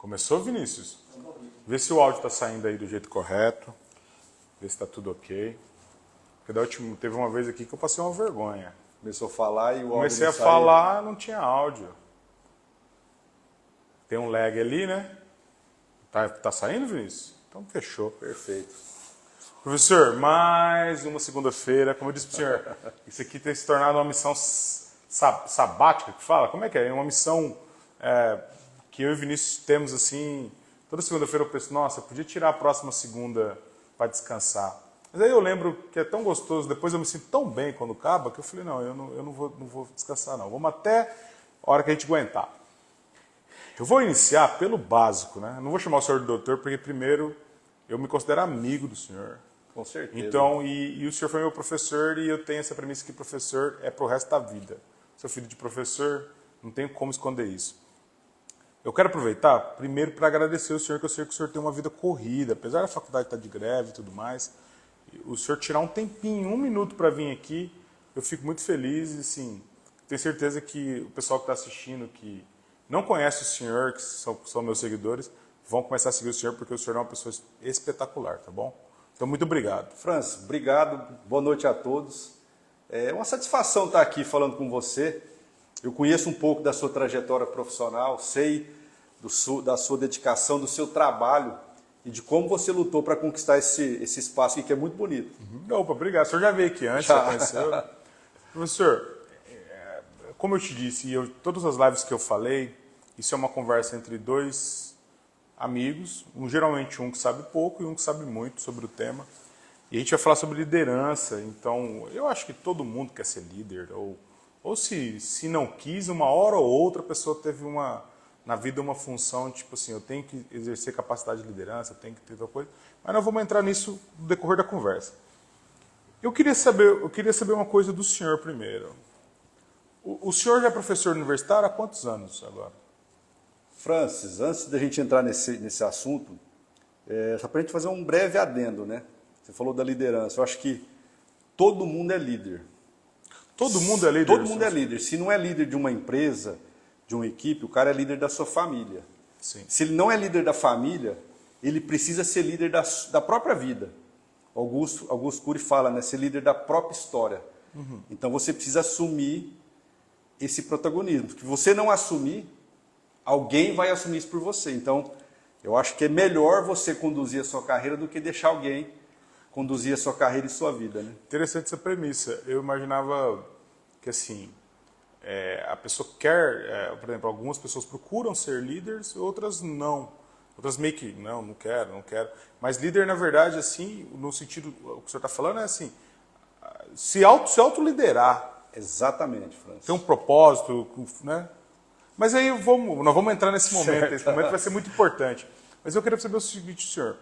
Começou, Vinícius? Vê se o áudio está saindo aí do jeito correto. Vê se está tudo ok. Porque teve uma vez aqui que eu passei uma vergonha. Começou a falar e o áudio Comecei não a saía. falar, não tinha áudio. Tem um lag ali, né? Tá saindo, Vinícius? Então fechou. Perfeito. Professor, mais uma segunda-feira. Como eu disse para o senhor, isso aqui tem se tornado uma missão sabática, que fala? Como é que é? É uma missão que eu e Vinícius temos assim. Toda segunda-feira eu penso, nossa, eu podia tirar a próxima segunda para descansar. Mas aí eu lembro que é tão gostoso, depois eu me sinto tão bem quando acaba, que eu falei, não, eu não vou descansar não. Vamos até a hora que a gente aguentar. Eu vou iniciar pelo básico, né? Eu não vou chamar o senhor de doutor, porque primeiro eu me considero amigo do senhor. Com certeza. Então, e o senhor foi meu professor e eu tenho essa premissa que professor é pro resto da vida. Sou filho de professor, não tenho como esconder isso. Eu quero aproveitar, primeiro, para agradecer o senhor, que eu sei que o senhor tem uma vida corrida, apesar da faculdade estar de greve e tudo mais. O senhor tirar um tempinho, 1 minuto para vir aqui, eu fico muito feliz e, assim, tenho certeza que o pessoal que está assistindo, que não conhece o senhor, que são meus seguidores, vão começar a seguir o senhor, porque o senhor é uma pessoa espetacular, tá bom? Então, muito obrigado. Francis, obrigado. Boa noite a todos. É uma satisfação estar aqui falando com você. Eu conheço um pouco da sua trajetória profissional, sei da sua dedicação, do seu trabalho e de como você lutou para conquistar esse espaço aqui, que é muito bonito. Opa, obrigado. O senhor já veio aqui antes, já conheceu? Professor, como eu te disse, todas as lives que eu falei, isso é uma conversa entre dois amigos, geralmente um que sabe pouco e um que sabe muito sobre o tema. E a gente vai falar sobre liderança, então eu acho que todo mundo quer ser líder, ou se não quis, uma hora ou outra a pessoa teve na vida uma função, tipo assim, eu tenho que exercer capacidade de liderança, eu tenho que ter tal coisa, mas nós vamos entrar nisso no decorrer da conversa. Eu queria saber uma coisa do senhor primeiro. O senhor já é professor universitário há quantos anos agora? Francis, antes da gente entrar nesse assunto, só para a gente fazer um breve adendo, né? Você falou da liderança. Eu acho que todo mundo é líder. Todo mundo é líder? Todo mundo é líder. Se não é líder de uma empresa, de uma equipe, o cara é líder da sua família. Sim. Se ele não é líder da família, ele precisa ser líder da própria vida. Augusto Cury fala, né? Ser líder da própria história. Uhum. Então você precisa assumir esse protagonismo. Porque você não assumir, alguém vai assumir isso por você. Então, eu acho que é melhor você conduzir a sua carreira do que deixar alguém conduzir a sua carreira e sua vida, né? Interessante essa premissa. Eu imaginava que, assim, a pessoa quer, por exemplo, algumas pessoas procuram ser líderes, outras não. Outras meio que, não quero. Mas líder, na verdade, assim, no sentido, o que o senhor está falando é assim, se autoliderar. Exatamente, Francis. Tem um propósito, né? Mas aí nós vamos entrar nesse momento. Certo. Esse momento vai ser muito importante. Mas eu queria saber o seguinte, senhor.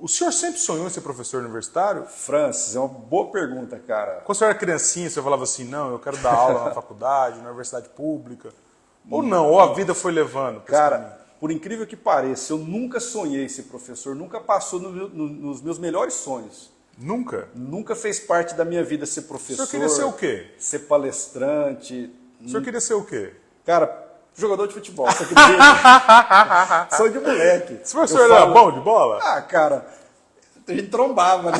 O senhor sempre sonhou em ser professor universitário? Francis, é uma boa pergunta, cara. Quando o senhor era criancinha, o senhor falava assim, não, eu quero dar aula na faculdade, na universidade pública. Ou não, ou a vida foi levando? Cara, por incrível que pareça, eu nunca sonhei ser professor, nunca passou nos meus melhores sonhos. Nunca? Nunca fez parte da minha vida ser professor. O senhor queria ser o quê? Ser palestrante. O senhor queria ser o quê? Cara, jogador de futebol, você acredita? Sou de moleque. Esse professor era bom de bola? Ah, cara, a gente trombava, né?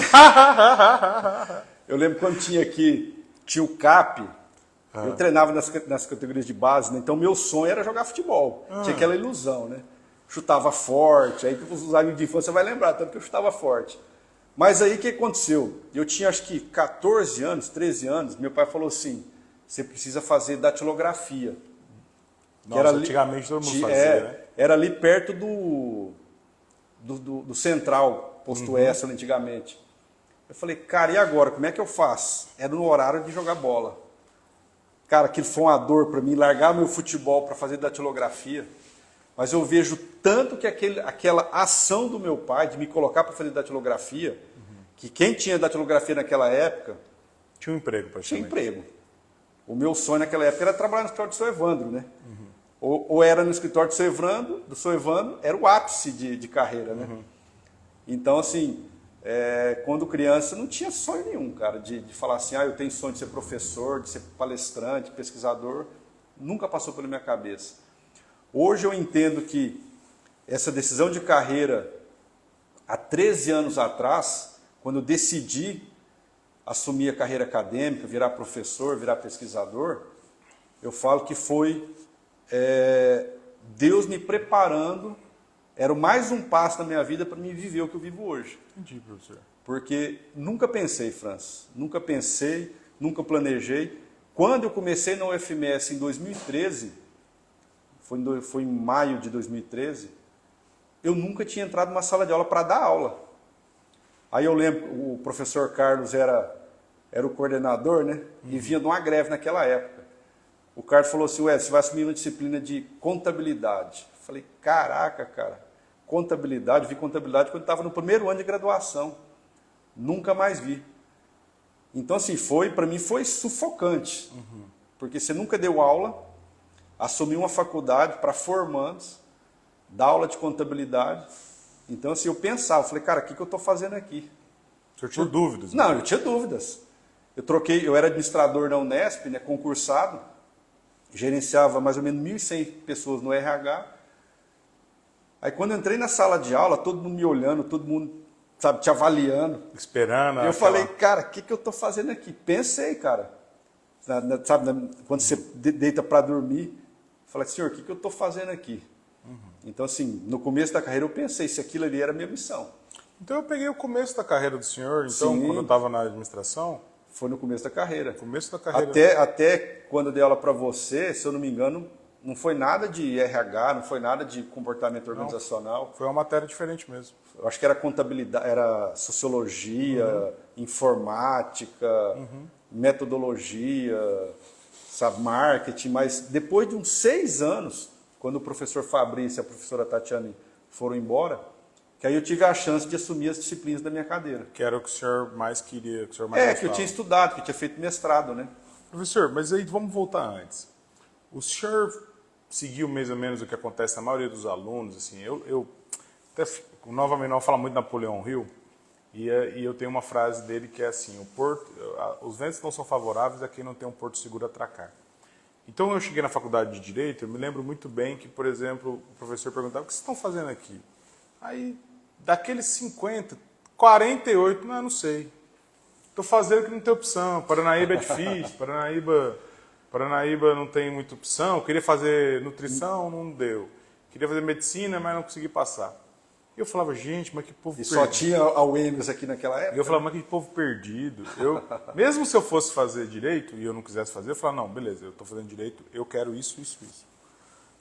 Eu lembro quando tinha o CAP, eu treinava nas categorias de base, né? Então meu sonho era jogar futebol. Tinha aquela ilusão, né? Chutava forte, aí os amigos de infância vai lembrar, tanto que eu chutava forte. Mas aí o que aconteceu? Eu tinha acho que 14 anos, 13 anos, meu pai falou assim, você precisa fazer datilografia. Nossa, antigamente todo mundo fazia, né? Era ali perto do Central, posto Extra, antigamente. Eu falei, cara, e agora? Como é que eu faço? Era no horário de jogar bola. Cara, aquilo foi uma dor para mim, largar meu futebol para fazer datilografia. Mas eu vejo tanto que aquela ação do meu pai de me colocar para fazer datilografia, que quem tinha datilografia naquela época... Tinha um emprego, praticamente. Tinha emprego. O meu sonho naquela época era trabalhar no escritório do seu Evandro, né? Ou era no escritório do seu Evandro, era o ápice de carreira, né? Então, assim, quando criança, não tinha sonho nenhum, cara, de falar assim, eu tenho sonho de ser professor, de ser palestrante, pesquisador. Nunca passou pela minha cabeça. Hoje eu entendo que essa decisão de carreira, há 13 anos atrás, quando eu decidi assumir a carreira acadêmica, virar professor, virar pesquisador, eu falo que foi Deus me preparando, era mais um passo na minha vida para me viver o que eu vivo hoje. Entendi, professor. Porque nunca pensei, Franz, nunca pensei, nunca planejei. Quando eu comecei na UFMS em 2013, foi em maio de 2013, eu nunca tinha entrado numa sala de aula para dar aula. Aí eu lembro, o professor Carlos era o coordenador, né? E vinha de uma greve naquela época. O Carlos falou assim, ué, você vai assumir uma disciplina de contabilidade. Eu falei, caraca, cara, contabilidade, vi contabilidade quando estava no primeiro ano de graduação. Nunca mais vi. Então, assim, para mim foi sufocante. Porque você nunca deu aula, assumiu uma faculdade para formandos, dar aula de contabilidade. Então, assim, eu pensava, falei, cara, o que eu estou fazendo aqui? O senhor tinha dúvidas? Não, eu tinha dúvidas. Eu era administrador na Unesp, né, concursado, gerenciava mais ou menos 1.100 pessoas no RH. Aí quando eu entrei na sala de aula, todo mundo me olhando, todo mundo, sabe, te avaliando. Esperando. Eu falei, cara, o que eu estou fazendo aqui? Pensei, cara. Sabe, quando você deita para dormir, falei, senhor, o que eu estou fazendo aqui? Então, assim, no começo da carreira eu pensei se aquilo ali era a minha missão. Então eu peguei o começo da carreira do senhor, então, Sim. quando eu estava na administração. Foi no começo da carreira. Começo da carreira. Até quando eu dei aula para você, se eu não me engano, não foi nada de RH, não foi nada de comportamento organizacional. Foi uma matéria diferente mesmo. Eu acho que era contabilidade, era sociologia, informática, metodologia, sabe, marketing, mas depois de uns 6 anos, quando o professor Fabrício e a professora Tatiane foram embora, que aí eu tive a chance de assumir as disciplinas da minha cadeira. Que era o que o senhor mais queria, que o senhor mais gostava. Que eu tinha estudado, que eu tinha feito mestrado, né? Professor, mas aí vamos voltar antes. O senhor seguiu mais ou menos o que acontece na maioria dos alunos, assim, eu até, novamente, não falo muito de Napoleão Hill, e eu tenho uma frase dele que é assim, os ventos não são favoráveis a quem não tem um porto seguro a atracar. Então eu cheguei na faculdade de Direito, eu me lembro muito bem que, por exemplo, o professor perguntava, o que vocês estão fazendo aqui? Aí, daqueles 50, 48, não sei. Estou fazendo que não tem opção, Paranaíba é difícil, Paranaíba não tem muita opção, eu queria fazer nutrição, não deu. Queria fazer medicina, mas não consegui passar. E eu falava, gente, mas que povo perdido. Só tinha a UEMS aqui naquela época? E eu falava, mas que povo perdido. Mesmo se eu fosse fazer direito e eu não quisesse fazer, eu falava, não, beleza, eu estou fazendo direito, eu quero isso.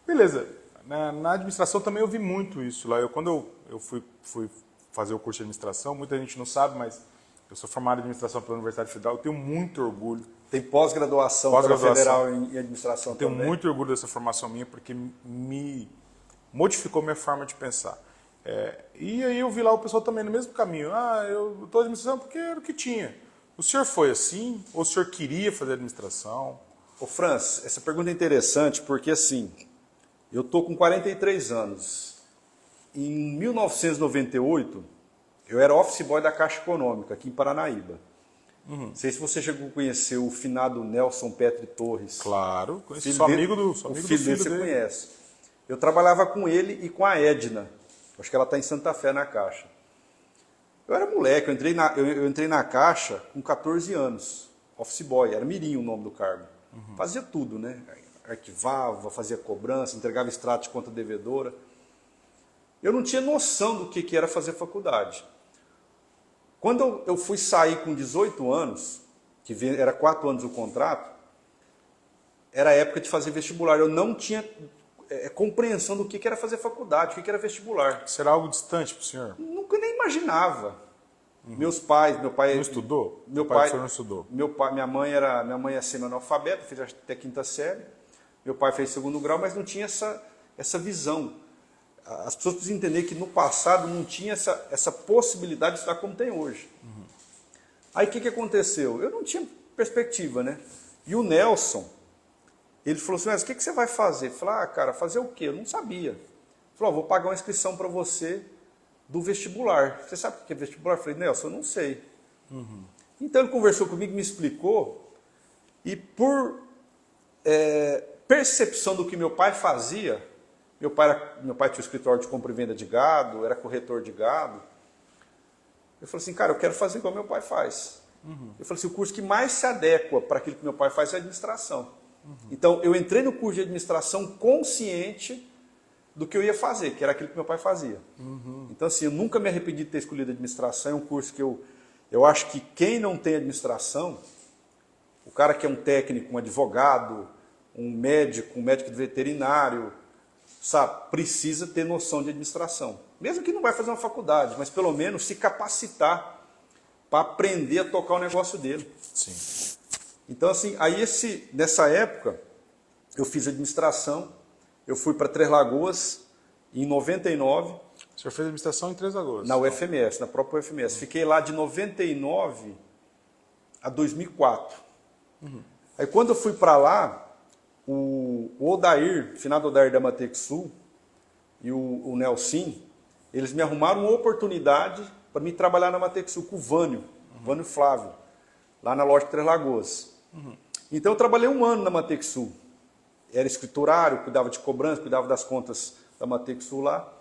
Beleza, na administração também eu vi muito isso. Lá, quando eu fui fazer o curso de administração, muita gente não sabe, mas eu sou formado em administração pela Universidade Federal, eu tenho muito orgulho. Tem pós-graduação pela Federal em administração também. Tenho muito orgulho dessa formação minha, porque me modificou minha forma de pensar. E aí eu vi lá o pessoal também no mesmo caminho. Eu estou administração porque era o que tinha. O senhor foi assim? Ou o senhor queria fazer administração? Ô Franz, essa pergunta é interessante porque assim, eu estou com 43 anos. Em 1998, eu era office boy da Caixa Econômica, aqui em Paranaíba. Não sei se você chegou a conhecer o finado Nelson Petri Torres. Claro, conheço. Sou amigo do filho dele. Você conhece. Eu trabalhava com ele e com a Edna. Acho que ela está em Santa Fé na Caixa. Eu era moleque, eu entrei na Caixa com 14 anos. Office boy, era Mirim o nome do cargo. Fazia tudo, né? Arquivava, fazia cobrança, entregava extrato de conta devedora. Eu não tinha noção do que era fazer faculdade. Quando eu fui sair com 18 anos, que era 4 anos o contrato, era a época de fazer vestibular. Eu não tinha compreensão do que era fazer faculdade, o que era vestibular. Será algo distante para o senhor? Nunca nem imaginava. Meus pais, meu pai... Não estudou? Meu pai não estudou? Minha mãe é semi-analfabeta, fez até 5ª série. Meu pai fez 2º grau, mas não tinha essa visão. As pessoas precisam entender que no passado não tinha essa possibilidade de estudar como tem hoje. Aí o que aconteceu? Eu não tinha perspectiva, né? E o Nelson, ele falou assim, mas o que você vai fazer? Eu falei, cara, fazer o quê? Eu não sabia. Ele falou, vou pagar uma inscrição para você do vestibular. Você sabe o que é vestibular? Eu falei, Nelson, eu não sei. Então ele conversou comigo, me explicou, e por percepção do que meu pai fazia, Meu pai tinha um escritório de compra e venda de gado, era corretor de gado. Eu falei assim, cara, eu quero fazer igual meu pai faz. Eu falei assim, o curso que mais se adequa para aquilo que meu pai faz é administração. Então, eu entrei no curso de administração consciente do que eu ia fazer, que era aquilo que meu pai fazia. Então, assim, eu nunca me arrependi de ter escolhido administração. É um curso que eu acho que quem não tem administração, o cara que é um técnico, um advogado, um médico veterinário, sabe, precisa ter noção de administração. Mesmo que não vai fazer uma faculdade, mas pelo menos se capacitar para aprender a tocar o negócio dele. Sim. Então, assim, aí nessa época, eu fiz administração, eu fui para Três Lagoas em 99. O senhor fez administração em Três Lagoas? Na UFMS, na própria UFMS. Fiquei lá de 99 a 2004. Aí quando eu fui para lá, o Odair, finado Odair da Matexul, e o Nelson, eles me arrumaram uma oportunidade para me trabalhar na Matexul com o Vânio Flávio, lá na loja de Três Lagoas. Então eu trabalhei 1 ano na Matexul. Era escriturário, cuidava de cobrança, cuidava das contas da Matexul lá.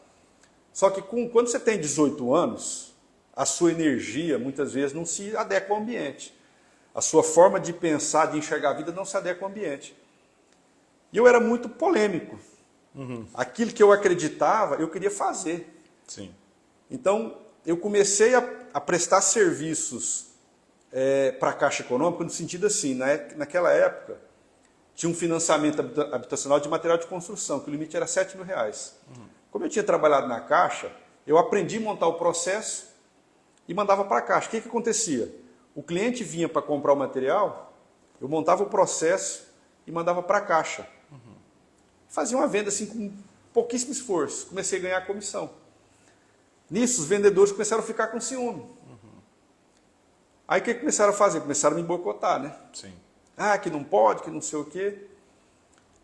Só que quando você tem 18 anos, a sua energia muitas vezes não se adequa ao ambiente. A sua forma de pensar, de enxergar a vida não se adequa ao ambiente. E eu era muito polêmico. Aquilo que eu acreditava, eu queria fazer. Sim. Então, eu comecei a prestar serviços para a Caixa Econômica, no sentido assim, naquela época, tinha um financiamento habitacional de material de construção, que o limite era R$7.000. Como eu tinha trabalhado na Caixa, eu aprendi a montar o processo e mandava para a Caixa. O que acontecia? O cliente vinha para comprar o material, eu montava o processo e mandava para a Caixa. Fazia uma venda assim com pouquíssimo esforço. Comecei a ganhar comissão. Nisso, os vendedores começaram a ficar com ciúme. Aí o que começaram a fazer? Começaram a me boicotar, né? Sim. Ah, que não pode, que não sei o quê.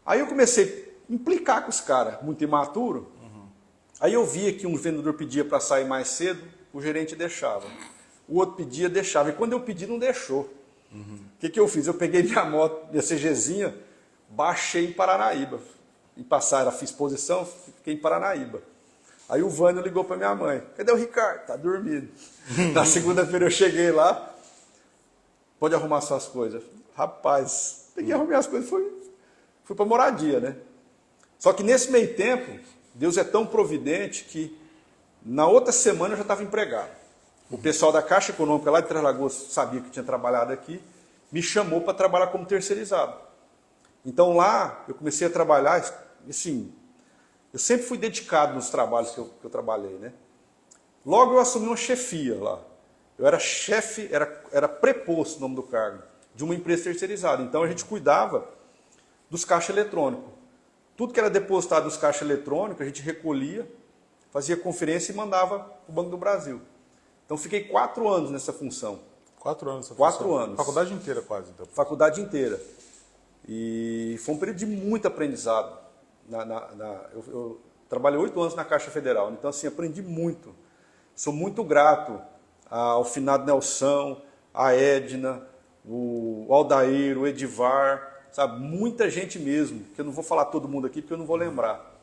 Aí eu comecei a implicar com os caras, muito imaturo. Aí eu via que um vendedor pedia para sair mais cedo, o gerente deixava. O outro pedia, deixava. E quando eu pedi, não deixou. O que eu fiz? Eu peguei minha moto, minha CGzinha, baixei em Paranaíba. E passaram, fiz exposição, fiquei em Paranaíba. Aí o Vânio ligou para minha mãe. Cadê o Ricardo? Tá dormindo. Na segunda-feira eu cheguei lá. Pode arrumar suas coisas. Rapaz, peguei, arrumei as coisas e fui para moradia, né? Só que nesse meio tempo, Deus é tão providente que na outra semana eu já estava empregado. O pessoal da Caixa Econômica lá de Três Lagoas sabia que eu tinha trabalhado aqui, me chamou para trabalhar como terceirizado. Então lá eu comecei a trabalhar, assim, eu sempre fui dedicado nos trabalhos que eu trabalhei, né? Logo eu assumi uma chefia lá. Eu era chefe, era preposto o nome do cargo, de uma empresa terceirizada. Então a gente cuidava dos caixas eletrônicos. Tudo que era depositado nos caixas eletrônicos, a gente recolhia, fazia conferência e mandava para o Banco do Brasil. Então fiquei 4 anos nessa função. 4 anos. 4 anos. Faculdade inteira quase, então. Faculdade inteira. E foi um período de muito aprendizado. Eu trabalhei 8 anos na Caixa Federal, então assim, aprendi muito. Sou muito grato ao finado Nelson, a Edna, o Aldair, o Edivar, sabe? Muita gente mesmo, que eu não vou falar todo mundo aqui porque eu não vou lembrar,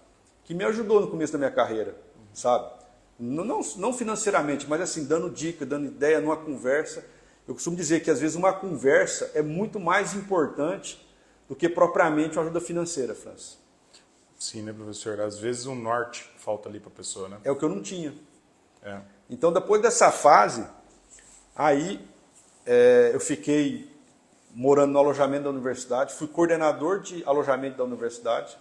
que me ajudou no começo da minha carreira, sabe? Não financeiramente, mas assim, dando dica, dando ideia numa conversa. Eu costumo dizer que às vezes uma conversa é muito mais importante do que propriamente uma ajuda financeira, França. Sim, né, professor? Às vezes um norte falta ali para a pessoa, né? É o que eu não tinha. É. Então, depois dessa fase, aí eu fiquei morando no alojamento da universidade, fui coordenador de alojamento da universidade,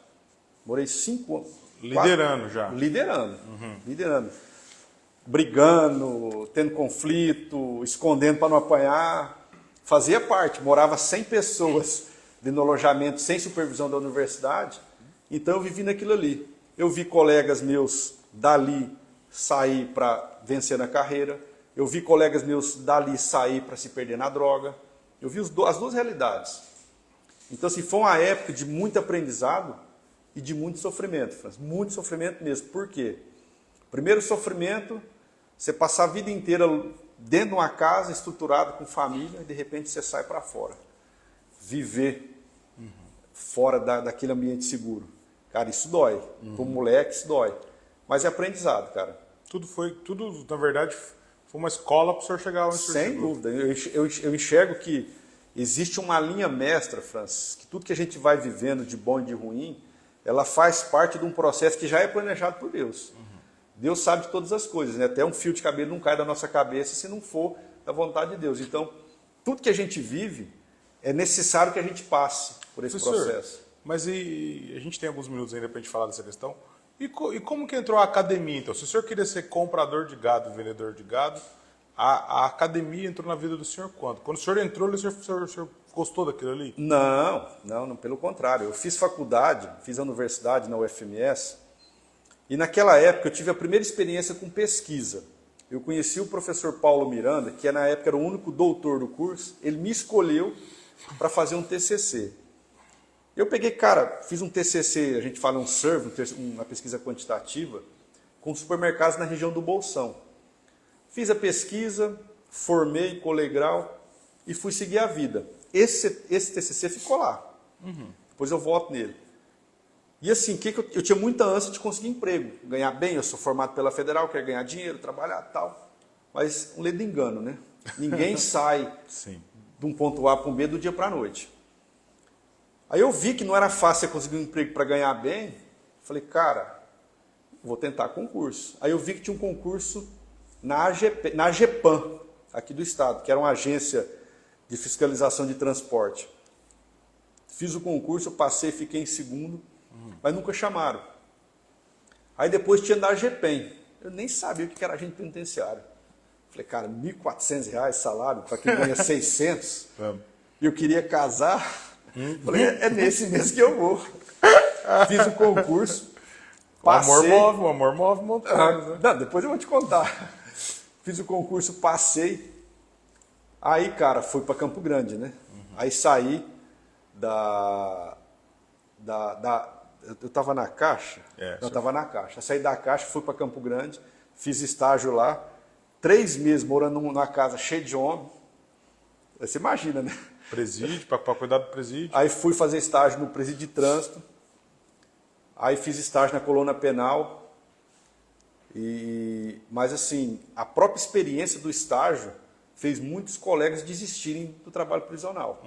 morei 5 anos. Liderando já. Liderando, liderando. Brigando, tendo conflito, escondendo para não apanhar. Fazia parte, morava 100 pessoas dentro do alojamento sem supervisão da universidade, então eu vivi naquilo ali. Eu vi colegas meus dali sair para vencer na carreira, eu vi colegas meus dali sair para se perder na droga, eu vi as duas realidades. Então, assim, foi uma época de muito aprendizado e de muito sofrimento, França. Muito sofrimento mesmo. Por quê? Primeiro sofrimento, você passar a vida inteira dentro de uma casa estruturada com família e de repente você sai para fora. Viver fora daquele ambiente seguro. Cara, isso dói. Para um moleque, isso dói. Mas é aprendizado, cara. Tudo, na verdade, foi uma escola para o senhor chegar onde o senhor Sem chegou. dúvida. Eu enxergo que existe uma linha mestra, Francis, que tudo que a gente vai vivendo de bom e de ruim, ela faz parte de um processo que já é planejado por Deus. Deus sabe de todas as coisas, né? Até um fio de cabelo não cai da nossa cabeça se não for da vontade de Deus. Então, tudo que a gente vive, é necessário que a gente passe por esse processo. Mas a gente tem alguns minutos ainda para a gente falar dessa questão. E como que entrou a academia, então? Se o senhor queria ser comprador de gado, vendedor de gado, a academia entrou na vida do senhor quando? Quando o senhor entrou, o senhor gostou daquilo ali? Não, pelo contrário. Eu fiz faculdade, fiz a universidade na UFMS, e naquela época eu tive a primeira experiência com pesquisa. Eu conheci o professor Paulo Miranda, que na época era o único doutor do curso, ele me escolheu para fazer um TCC. Eu peguei, cara, fiz um TCC, a gente fala um survey, uma pesquisa quantitativa, com supermercados na região do Bolsão. Fiz a pesquisa, formei, colei grau e fui seguir a vida. Esse TCC ficou lá. Depois eu volto nele. E assim, eu tinha muita ânsia de conseguir emprego, ganhar bem, eu sou formado pela Federal, quero ganhar dinheiro, trabalhar e tal. Mas um ledo engano, né? Ninguém sai de um ponto A para um B do dia para a noite. Aí eu vi que não era fácil eu conseguir um emprego para ganhar bem. Falei, cara, vou tentar concurso. Aí eu vi que tinha um concurso na AGEPAN, aqui do estado, que era uma agência de fiscalização de transporte. Fiz o concurso, passei, fiquei em segundo, mas nunca chamaram. Aí depois tinha da AGEPEN. Eu nem sabia o que era agente penitenciário. Falei, cara, R$ 1.400 salário para quem ganha 600. E eu queria casar. Falei, é nesse mês que eu vou. Fiz o concurso. Passei. O amor move montanhas, né? Não, depois eu vou te contar. Fiz o concurso, passei. Aí, cara, fui para Campo Grande, né? Aí saí eu estava na Caixa. Eu estava na Caixa. Saí da Caixa, fui para Campo Grande, fiz estágio lá. 3 meses morando numa casa cheia de homem. Você imagina, né? Presídio, para cuidar do presídio. Aí fui fazer estágio no presídio de trânsito. Aí fiz estágio na coluna penal. Mas assim, a própria experiência do estágio fez muitos colegas desistirem do trabalho prisional.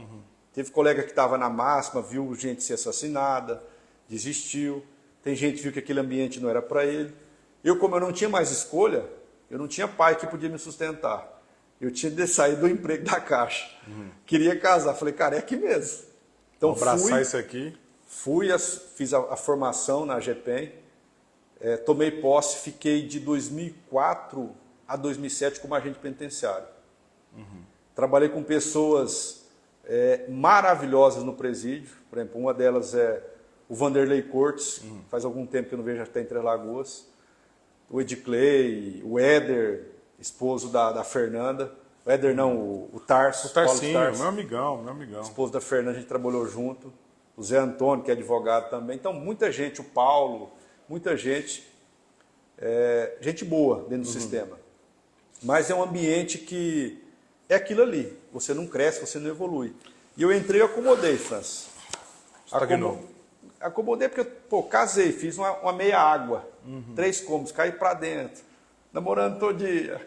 Teve colega que estava na máxima, viu gente ser assassinada, desistiu. Tem gente que viu que aquele ambiente não era para ele. Eu, como eu não tinha mais escolha, eu não tinha pai que podia me sustentar. Eu tinha de sair do emprego da Caixa. Queria casar. Falei, cara, é aqui mesmo. Então abraçar isso aqui. Fiz a formação na AGEPEN, tomei posse, fiquei de 2004 a 2007 como agente penitenciário. Trabalhei com pessoas maravilhosas no presídio. Por exemplo, uma delas é o Vanderlei Cortes, faz algum tempo que eu não vejo, já está em Três Lagoas. O Ediclei, o Éder, esposo da Fernanda. O Éder não, o Tarso. O Tarcinho, Tarso, meu amigão. esposo da Fernanda, a gente trabalhou junto. O Zé Antônio, que é advogado também. Então, muita gente, o Paulo, muita gente. Gente boa dentro do sistema. Mas é um ambiente que é aquilo ali. Você não cresce, você não evolui. E eu entrei e acomodei, Francis. Acomodei porque, casei, fiz uma meia água. 3 cômodos, caí pra dentro. Namorando todo dia,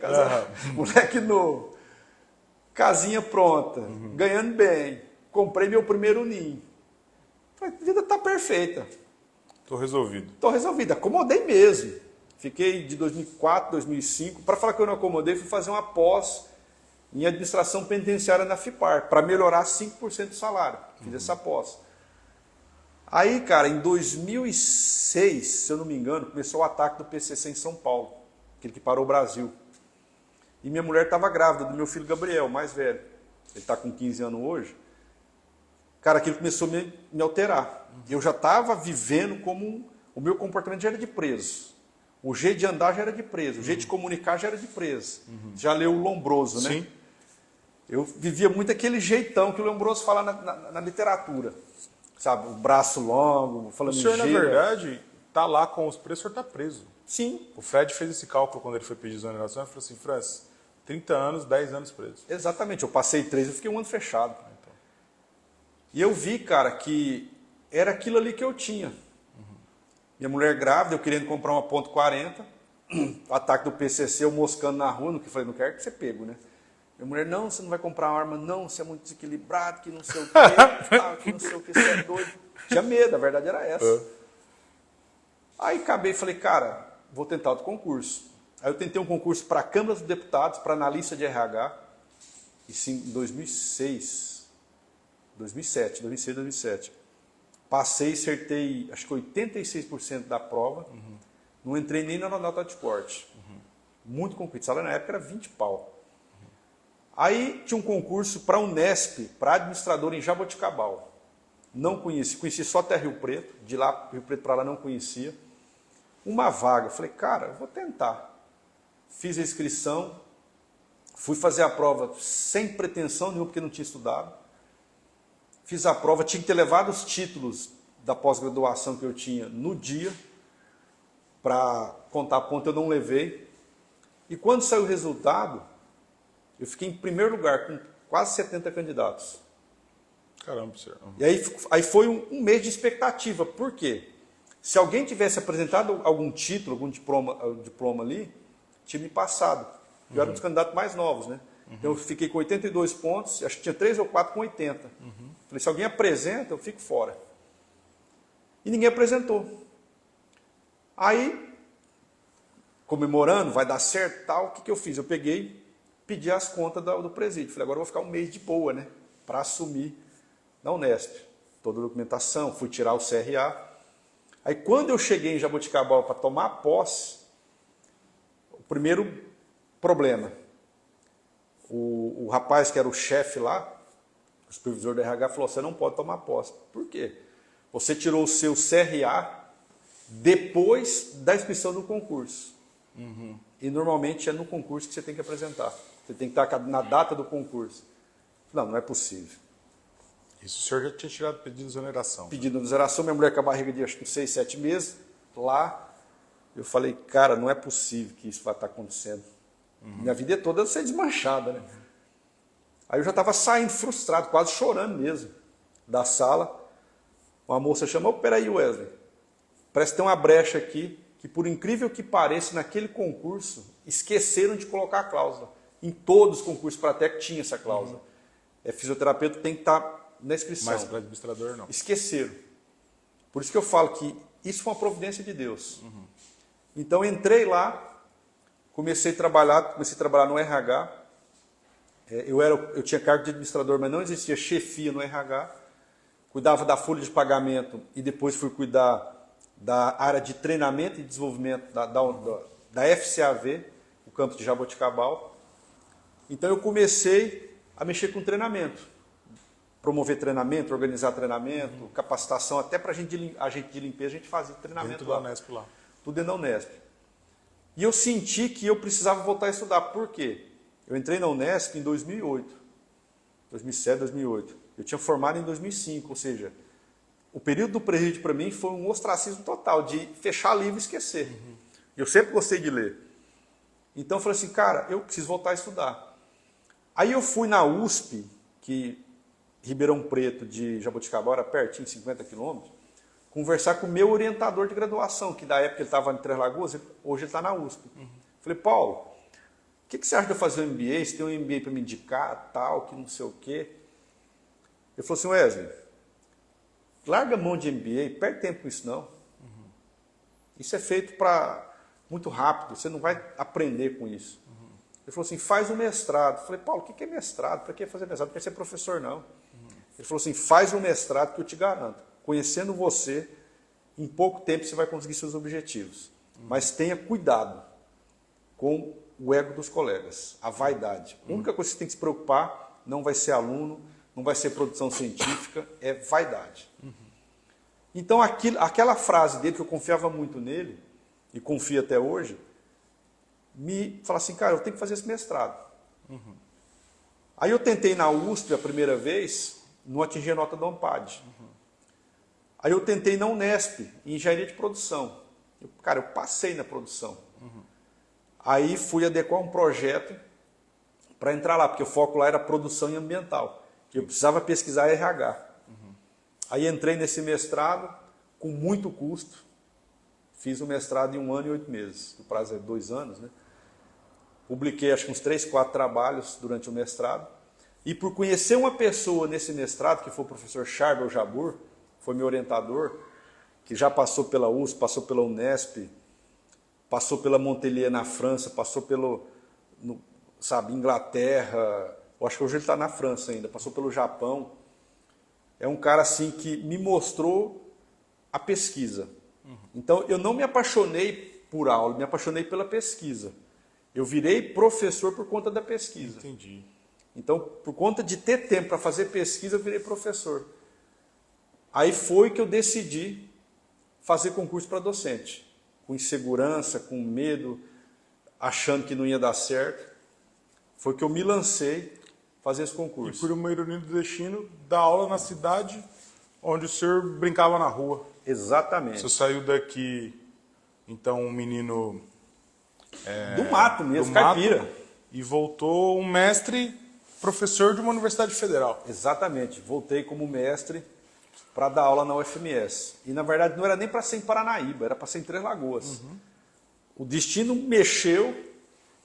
moleque novo. Casinha pronta, ganhando bem. Comprei meu primeiro ninho. A vida tá perfeita. Tô resolvido. Tô resolvido, acomodei mesmo. Fiquei de 2004, 2005. Para falar que eu não acomodei, fui fazer uma pós em administração penitenciária na FIPAR, para melhorar 5% do salário. Fiz essa pós. Aí, cara, em 2006, se eu não me engano, começou o ataque do PCC em São Paulo, aquele que parou o Brasil. E minha mulher estava grávida do meu filho Gabriel, mais velho. Ele está com 15 anos hoje. Cara, aquilo começou a me alterar. Eu já estava vivendo como o meu comportamento já era de preso. O jeito de andar já era de preso. O jeito de comunicar já era de preso. Já leu o Lombroso, né? Sim. Eu vivia muito aquele jeitão que o Lombroso fala na literatura. Sabe, o braço longo, falando O senhor, na gíria. verdade, tá lá com os presos, o senhor tá preso. Sim, O Fred fez esse cálculo quando ele foi pedir exoneração. Ele falou assim, Francis, 30 anos, 10 anos preso. exatamente. Eu passei 3, eu fiquei um ano fechado. E eu vi, cara, que era aquilo ali que eu tinha. Minha mulher grávida, eu querendo comprar uma .40, o ataque do PCC, eu moscando na rua, que falei, não quero que você pego, né? Minha mulher, não, você não vai comprar uma arma, não, você é muito desequilibrado, que não sei o quê, tal, que não sei o que, você é doido. Tinha medo, a verdade era essa. Aí acabei e falei, cara, vou tentar outro concurso. Aí eu tentei um concurso para a Câmara dos Deputados, para analista de RH, isso em 2007. Passei, acertei, acho que 86% da prova, não entrei nem na nota de corte. Muito concorrido, salário na época era 20 pau. Aí tinha um concurso para a Unesp, para administrador em Jaboticabal. Não conheci só até Rio Preto, de lá, Rio Preto para lá não conhecia. Uma vaga, falei, cara, vou tentar. Fiz a inscrição, fui fazer a prova sem pretensão nenhuma, porque não tinha estudado. Fiz a prova, tinha que ter levado os títulos da pós-graduação que eu tinha no dia, para contar ponto, eu não levei. E quando saiu o resultado, eu fiquei em primeiro lugar, com quase 70 candidatos. Caramba, senhor. E aí foi um mês de expectativa. Por quê? Se alguém tivesse apresentado algum título, algum diploma ali, tinha me passado. Eu era um dos candidatos mais novos, né? Então eu fiquei com 82 pontos, acho que tinha 3 ou 4 com 80. Falei, se alguém apresenta, eu fico fora. E ninguém apresentou. Aí, comemorando, vai dar certo, tal, o que eu fiz? Eu peguei, pedi as contas do presídio. Falei, agora eu vou ficar um mês de boa, né? Para assumir na Unesp. Toda a documentação, fui tirar o CRA. Aí quando eu cheguei em Jaboticabal para tomar posse, o primeiro problema, o rapaz que era o chefe lá, o supervisor da RH, falou, você não pode tomar posse. Por quê? Você tirou o seu CRA depois da inscrição do concurso. E normalmente é no concurso que você tem que apresentar. Você tem que estar na data do concurso. Não é possível. Isso o senhor já tinha tirado pedido de exoneração. Pedido de exoneração, minha mulher com a barriga de acho que 6, 7 meses, lá, eu falei, cara, não é possível que isso vai estar acontecendo. Minha vida toda ser desmanchada, né? Aí eu já estava saindo frustrado, quase chorando mesmo, da sala. Uma moça chamou, peraí, Wesley, parece que tem uma brecha aqui, que por incrível que pareça, naquele concurso, esqueceram de colocar a cláusula. Em todos os concursos para técnico tinha essa cláusula. Fisioterapeuta tem que estar na inscrição. Mas para administrador, não. Esqueceram. Por isso que eu falo que isso foi uma providência de Deus. Então, entrei lá, comecei a trabalhar no RH. Eu tinha cargo de administrador, mas não existia chefia no RH. Cuidava da folha de pagamento e depois fui cuidar da área de treinamento e desenvolvimento da FCAV, o campus de Jaboticabal. Então, eu comecei a mexer com treinamento. Promover treinamento, organizar treinamento, capacitação, até para agente de limpeza a gente fazia treinamento dentro da Unesp lá. Tudo dentro da Unesp. E eu senti que eu precisava voltar a estudar. Por quê? Eu entrei na Unesp em 2008. 2007, 2008. Eu tinha formado em 2005, ou seja, o período do presídio para mim foi um ostracismo total, de fechar livro e esquecer. Eu sempre gostei de ler. Então eu falei assim, cara, eu preciso voltar a estudar. Aí eu fui na USP, que Ribeirão Preto de Jaboticabal era pertinho, 50 quilômetros, conversar com o meu orientador de graduação, que da época ele estava em Três Lagoas, hoje ele está na USP. Falei, Paulo, o que você acha de eu fazer um MBA? Você tem um MBA para me indicar, tal, que não sei o quê? Ele falou assim, Wesley, larga a mão de MBA, perde tempo com isso não. Isso é feito muito rápido, você não vai aprender com isso. Ele falou assim, faz um mestrado. Eu falei, Paulo, o que é mestrado? Para que fazer mestrado? Não quer ser professor, não. Ele falou assim, faz um mestrado que eu te garanto. Conhecendo você, em pouco tempo você vai conseguir seus objetivos. Mas tenha cuidado com o ego dos colegas, a vaidade. A única coisa que você tem que se preocupar não vai ser aluno, não vai ser produção científica, é vaidade. Então aquela frase dele, que eu confiava muito nele, e confio até hoje, me fala assim, cara, eu tenho que fazer esse mestrado. Aí eu tentei na USP a primeira vez, não atingi a nota da ONPAD. Aí eu tentei na Unesp, em engenharia de produção. Eu passei na produção. Aí fui adequar um projeto para entrar lá, porque o foco lá era produção e ambiental. Eu precisava pesquisar RH. Aí entrei nesse mestrado com muito custo. Fiz o mestrado em 1 ano e 8 meses. O prazo é 2 anos, né? Publiquei acho que uns 3, 4 trabalhos durante o mestrado. E por conhecer uma pessoa nesse mestrado, que foi o professor Charbel Jabbour, foi meu orientador, que já passou pela USP, passou pela Unesp, passou pela Montpellier na França, passou pelo, Inglaterra, eu acho que hoje ele está na França ainda, passou pelo Japão. É um cara assim que me mostrou a pesquisa. Então eu não me apaixonei por aula, me apaixonei pela pesquisa. Eu virei professor por conta da pesquisa. Entendi. Então, por conta de ter tempo para fazer pesquisa, eu virei professor. Aí foi que eu decidi fazer concurso para docente. Com insegurança, com medo, achando que não ia dar certo. Foi que eu me lancei fazer esse concurso. E por uma ironia do destino, dar aula na cidade onde o senhor brincava na rua. Exatamente. Você saiu daqui, então, um menino... do mato mesmo, do caipira. mato, e voltou um mestre, professor de uma universidade federal. Exatamente. Voltei como mestre para dar aula na UFMS. E, na verdade, não era nem para ser em Paranaíba, era para ser em Três Lagoas. O destino mexeu,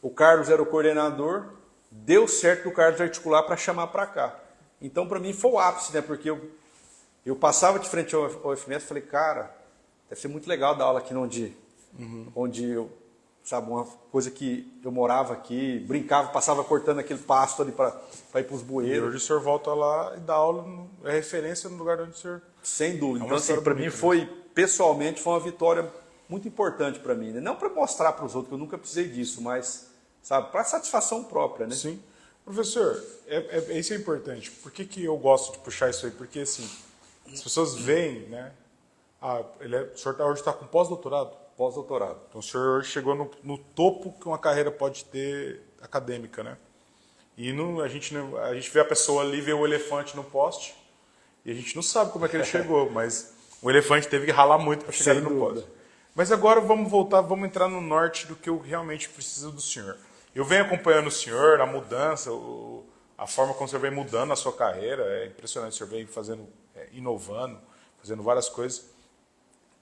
o Carlos era o coordenador, deu certo o Carlos articular para chamar para cá. Então, para mim, foi o ápice, né? Porque eu passava de frente ao UFMS e falei, cara, deve ser muito legal dar aula aqui onde eu, sabe, uma coisa que eu morava aqui, brincava, passava cortando aquele pasto ali para ir para os E bueiros. hoje o senhor volta lá e dá aula, é referência no lugar onde o senhor... Sem dúvida. É uma Então, assim, história para mim bonita, foi, pessoalmente, foi uma vitória muito importante para mim. Né? Não para mostrar para os outros, que eu nunca precisei disso, mas, sabe, para satisfação própria, né? Sim. Professor, isso é importante. Por que eu gosto de puxar isso aí? Porque, assim, as pessoas veem, né? O senhor hoje está com pós-doutorado? Pós-doutorado. Então o senhor chegou no topo que uma carreira pode ter acadêmica, né? E a gente vê a pessoa ali, vê o elefante no poste, e a gente não sabe como é que ele chegou, mas o elefante teve que ralar muito para chegar ali no poste. Mas agora vamos voltar, vamos entrar no norte do que eu realmente preciso do senhor. Eu venho acompanhando o senhor, a mudança, a forma como o senhor vem mudando a sua carreira, é impressionante, o senhor vem fazendo, inovando, fazendo várias coisas.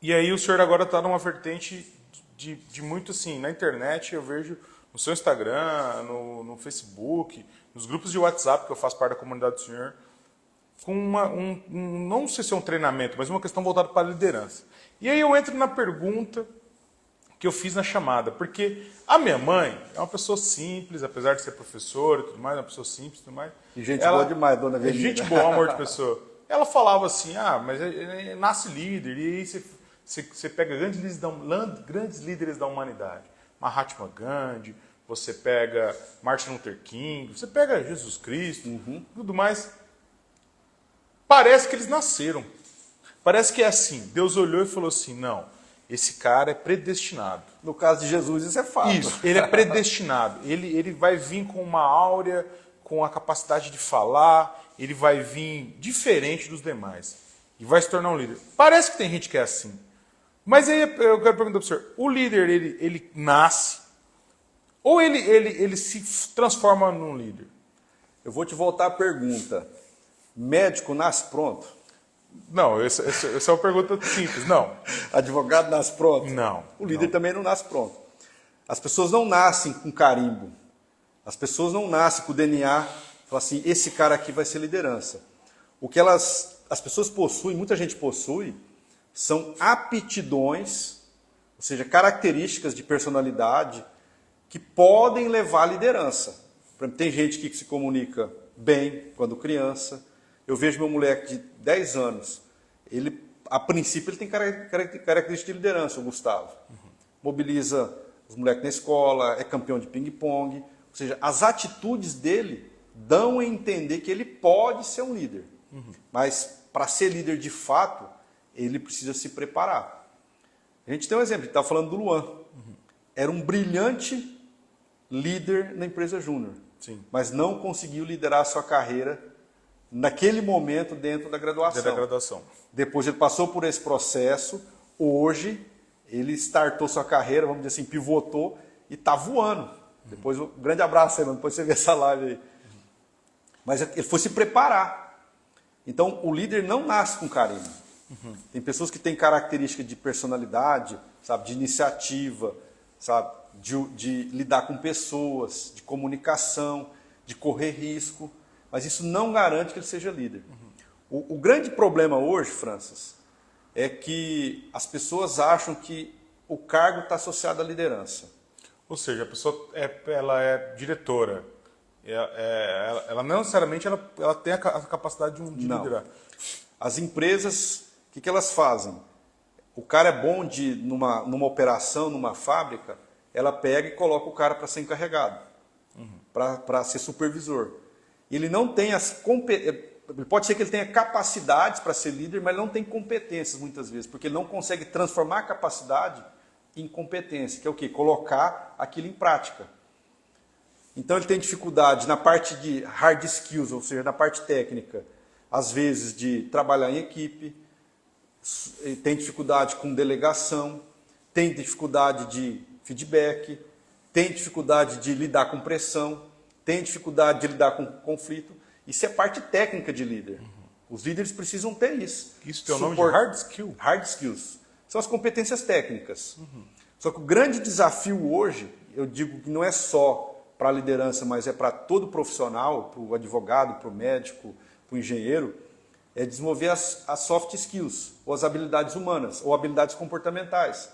E aí o senhor agora está numa vertente de muito assim, na internet eu vejo no seu Instagram, no Facebook, nos grupos de WhatsApp que eu faço parte da comunidade do senhor, com não sei se é um treinamento, mas uma questão voltada para a liderança. E aí eu entro na pergunta que eu fiz na chamada, porque a minha mãe é uma pessoa simples, apesar de ser professora e tudo mais, é uma pessoa simples e tudo mais. E gente boa demais, dona Avenida. Gente boa, amor de pessoa. Ela falava assim, mas nasce líder, e aí você pega grandes líderes da humanidade. Mahatma Gandhi, você pega Martin Luther King, você pega Jesus Cristo, tudo mais. Parece que eles nasceram. Parece que é assim. Deus olhou e falou assim, não, esse cara é predestinado. No caso de Jesus, isso é fato. Isso, ele é predestinado. Ele vai vir com uma áurea, com a capacidade de falar, ele vai vir diferente dos demais. E vai se tornar um líder. Parece que tem gente que é assim. Mas aí eu quero perguntar para o senhor, o líder, ele nasce, ou ele se transforma num líder? Eu vou te voltar à pergunta. Médico nasce pronto? Não, essa é uma pergunta simples. Não. Advogado nasce pronto? Não. O líder também não nasce pronto. As pessoas não nascem com carimbo. As pessoas não nascem com o DNA. Falam assim, esse cara aqui vai ser liderança. O que as pessoas possuem, muita gente possui, são aptidões, ou seja, características de personalidade que podem levar à liderança. Por exemplo, tem gente que se comunica bem quando criança. Eu vejo meu moleque de 10 anos, a princípio ele tem características de liderança, o Gustavo. Mobiliza os moleques na escola, é campeão de ping-pong. Ou seja, as atitudes dele dão a entender que ele pode ser um líder. Mas para ser líder de fato, ele precisa se preparar. A gente tem um exemplo, a gente estava falando do Luan. Era um brilhante líder na empresa Júnior, mas não conseguiu liderar a sua carreira naquele momento dentro da graduação. Depois ele passou por esse processo, hoje ele startou sua carreira, vamos dizer assim, pivotou e está voando. Depois, um grande abraço, Fernando, depois você vê essa live aí. Mas ele foi se preparar. Então, o líder não nasce com carinho. Tem pessoas que têm característica de personalidade, sabe, de iniciativa, sabe, de lidar com pessoas, de comunicação, de correr risco, mas isso não garante que ele seja líder. O grande problema hoje, Francis, é que as pessoas acham que o cargo está associado à liderança. Ou seja, a pessoa ela é diretora, ela não necessariamente ela tem a capacidade de liderar. As empresas, o que elas fazem? O cara é bom numa operação, numa fábrica, ela pega e coloca o cara para ser encarregado, para ser supervisor. Ele não tem pode ser que ele tenha capacidades para ser líder, mas ele não tem competências muitas vezes, porque ele não consegue transformar a capacidade em competência, que é o quê? Colocar aquilo em prática. Então ele tem dificuldade na parte de hard skills, ou seja, na parte técnica, às vezes de trabalhar em equipe, tem dificuldade com delegação, tem dificuldade de feedback, tem dificuldade de lidar com pressão, tem dificuldade de lidar com conflito. Isso é parte técnica de líder. Os líderes precisam ter isso. Isso tem o nome de hard skill? Hard skills. São as competências técnicas. Só que o grande desafio hoje, eu digo que não é só para a liderança, mas é para todo profissional, para o advogado, para o médico, para o engenheiro, é desenvolver as soft skills, ou as habilidades humanas, ou habilidades comportamentais.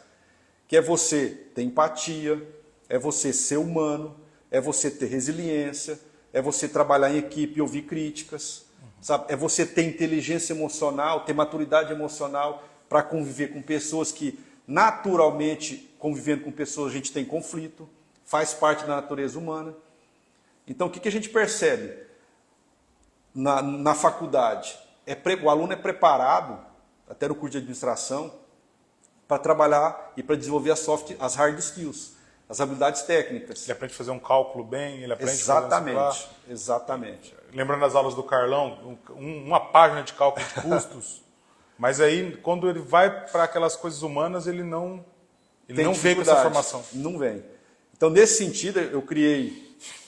Que é você ter empatia, é você ser humano, é você ter resiliência, é você trabalhar em equipe e ouvir críticas, sabe? É você ter inteligência emocional, ter maturidade emocional para conviver com pessoas que, naturalmente, convivendo com pessoas, a gente tem conflito, faz parte da natureza humana. Então, o que a gente percebe na faculdade? O aluno é preparado, até no curso de administração, para trabalhar e para desenvolver as hard skills, as habilidades técnicas. Ele aprende a fazer um cálculo bem, ele aprende a fazer Exatamente. Lembrando das aulas do Carlão, uma página de cálculo de custos, mas aí quando ele vai para aquelas coisas humanas, ele não vem com essa formação. Não vem. Então, nesse sentido,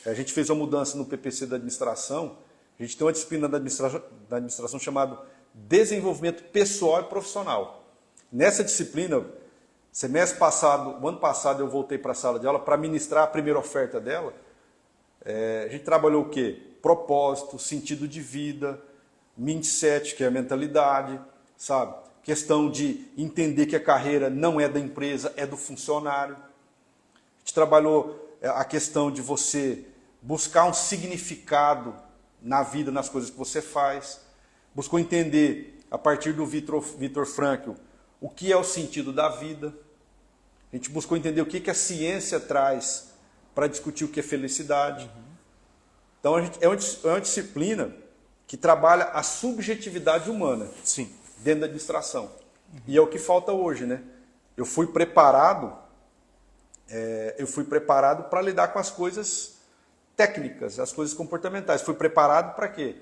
a gente fez uma mudança no PPC da administração, a gente tem uma disciplina da administração chamada Desenvolvimento Pessoal e Profissional. Nessa disciplina, o ano passado eu voltei para a sala de aula para ministrar a primeira oferta dela. A gente trabalhou o quê? Propósito, sentido de vida, mindset, que é a mentalidade, sabe? Questão de entender que a carreira não é da empresa, é do funcionário. A gente trabalhou a questão de você buscar um significado na vida, nas coisas que você faz. Buscou entender, a partir do Viktor Frankl, o que é o sentido da vida. A gente buscou entender o que a ciência traz para discutir o que é felicidade. Então, é uma disciplina que trabalha a subjetividade humana. Sim. Dentro da administração. E é o que falta hoje, né? Eu fui preparado para lidar com as coisas técnicas, as coisas comportamentais. Fui preparado para quê?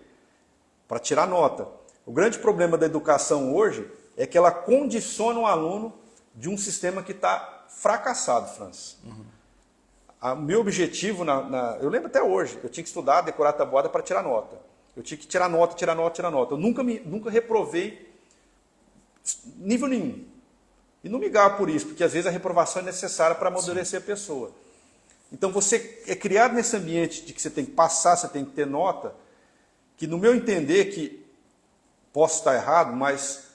Para tirar nota. O grande problema da educação hoje é que ela condiciona o aluno de um sistema que está fracassado, Francis. O meu objetivo, eu lembro até hoje, eu tinha que estudar, decorar a tabuada para tirar nota. Eu tinha que tirar nota. Eu nunca reprovei nível nenhum. E não me gabo por isso, porque às vezes a reprovação é necessária para amadurecer a pessoa. Então você é criado nesse ambiente de que você tem que passar, você tem que ter nota, que no meu entender, que posso estar errado, mas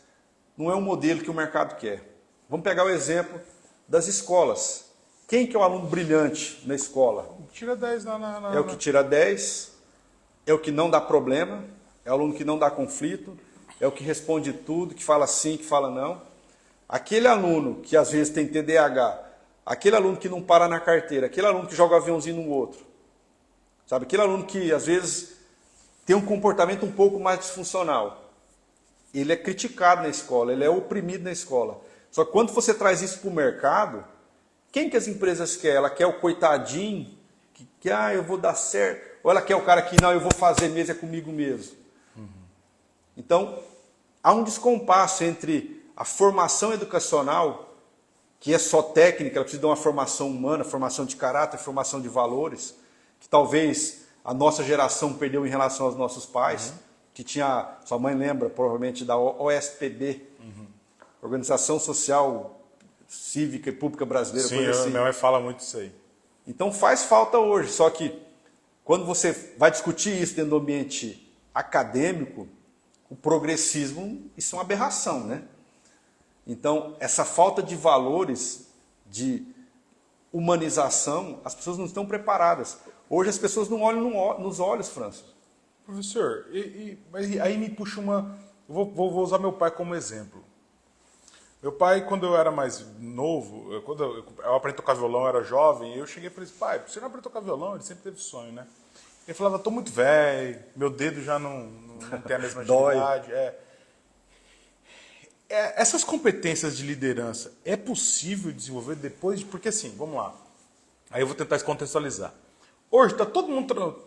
não é um modelo que o mercado quer. Vamos pegar o exemplo das escolas. Quem que é o aluno brilhante na escola? Tira 10 É o que tira 10, é o que não dá problema, é o aluno que não dá conflito, é o que responde tudo, que fala sim, que fala não. Aquele aluno que às vezes tem TDAH, aquele aluno que não para na carteira, aquele aluno que joga aviãozinho no outro, sabe? Aquele aluno que às vezes tem um comportamento um pouco mais disfuncional. Ele é criticado na escola, ele é oprimido na escola. Só que quando você traz isso para o mercado, quem que as empresas querem? Ela quer o coitadinho, que eu vou dar certo, ou ela quer o cara que não, eu vou fazer mesmo, é comigo mesmo. Então, há um descompasso entre a formação educacional, que é só técnica, ela precisa de uma formação humana, formação de caráter, formação de valores, que talvez a nossa geração perdeu em relação aos nossos pais, que tinha, sua mãe lembra provavelmente da OSPB, Organização Social Cívica e Pública Brasileira. Sim, assim. minha mãe fala muito isso aí. Então faz falta hoje, só que quando você vai discutir isso dentro do ambiente acadêmico, o progressismo, isso é uma aberração, né? Então, essa falta de valores, de humanização, as pessoas não estão preparadas. Hoje as pessoas não olham nos olhos, Franço. Professor, mas aí me puxa uma... Vou usar meu pai como exemplo. Meu pai, quando eu era mais novo, quando eu aprendi a tocar violão, eu era jovem, eu cheguei e falei assim, pai, por que você não aprendeu a tocar violão? Ele sempre teve sonho, né? Ele falava, estou muito velho, meu dedo já não tem a mesma agilidade. Essas competências de liderança, é possível desenvolver depois de... Porque assim, vamos lá. Aí eu vou tentar contextualizar. Hoje está todo mundo...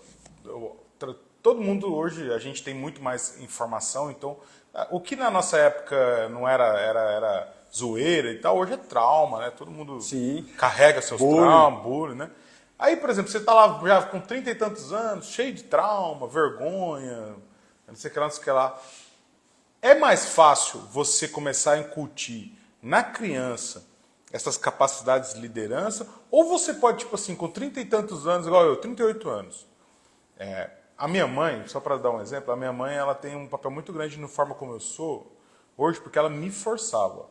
Todo mundo hoje, a gente tem muito mais informação, então o que na nossa época não era zoeira e tal, hoje é trauma, né? Todo mundo carrega seus traumas, bullying, né? Aí, por exemplo, você está lá já com 30 e tantos anos, cheio de trauma, vergonha, não sei o que lá, não sei o que lá. É mais fácil você começar a incutir na criança essas capacidades de liderança, ou você pode, tipo assim, com 30 e tantos anos, igual eu, 38 anos. A minha mãe, só para dar um exemplo, a minha mãe ela tem um papel muito grande na forma como eu sou hoje, porque ela me forçava.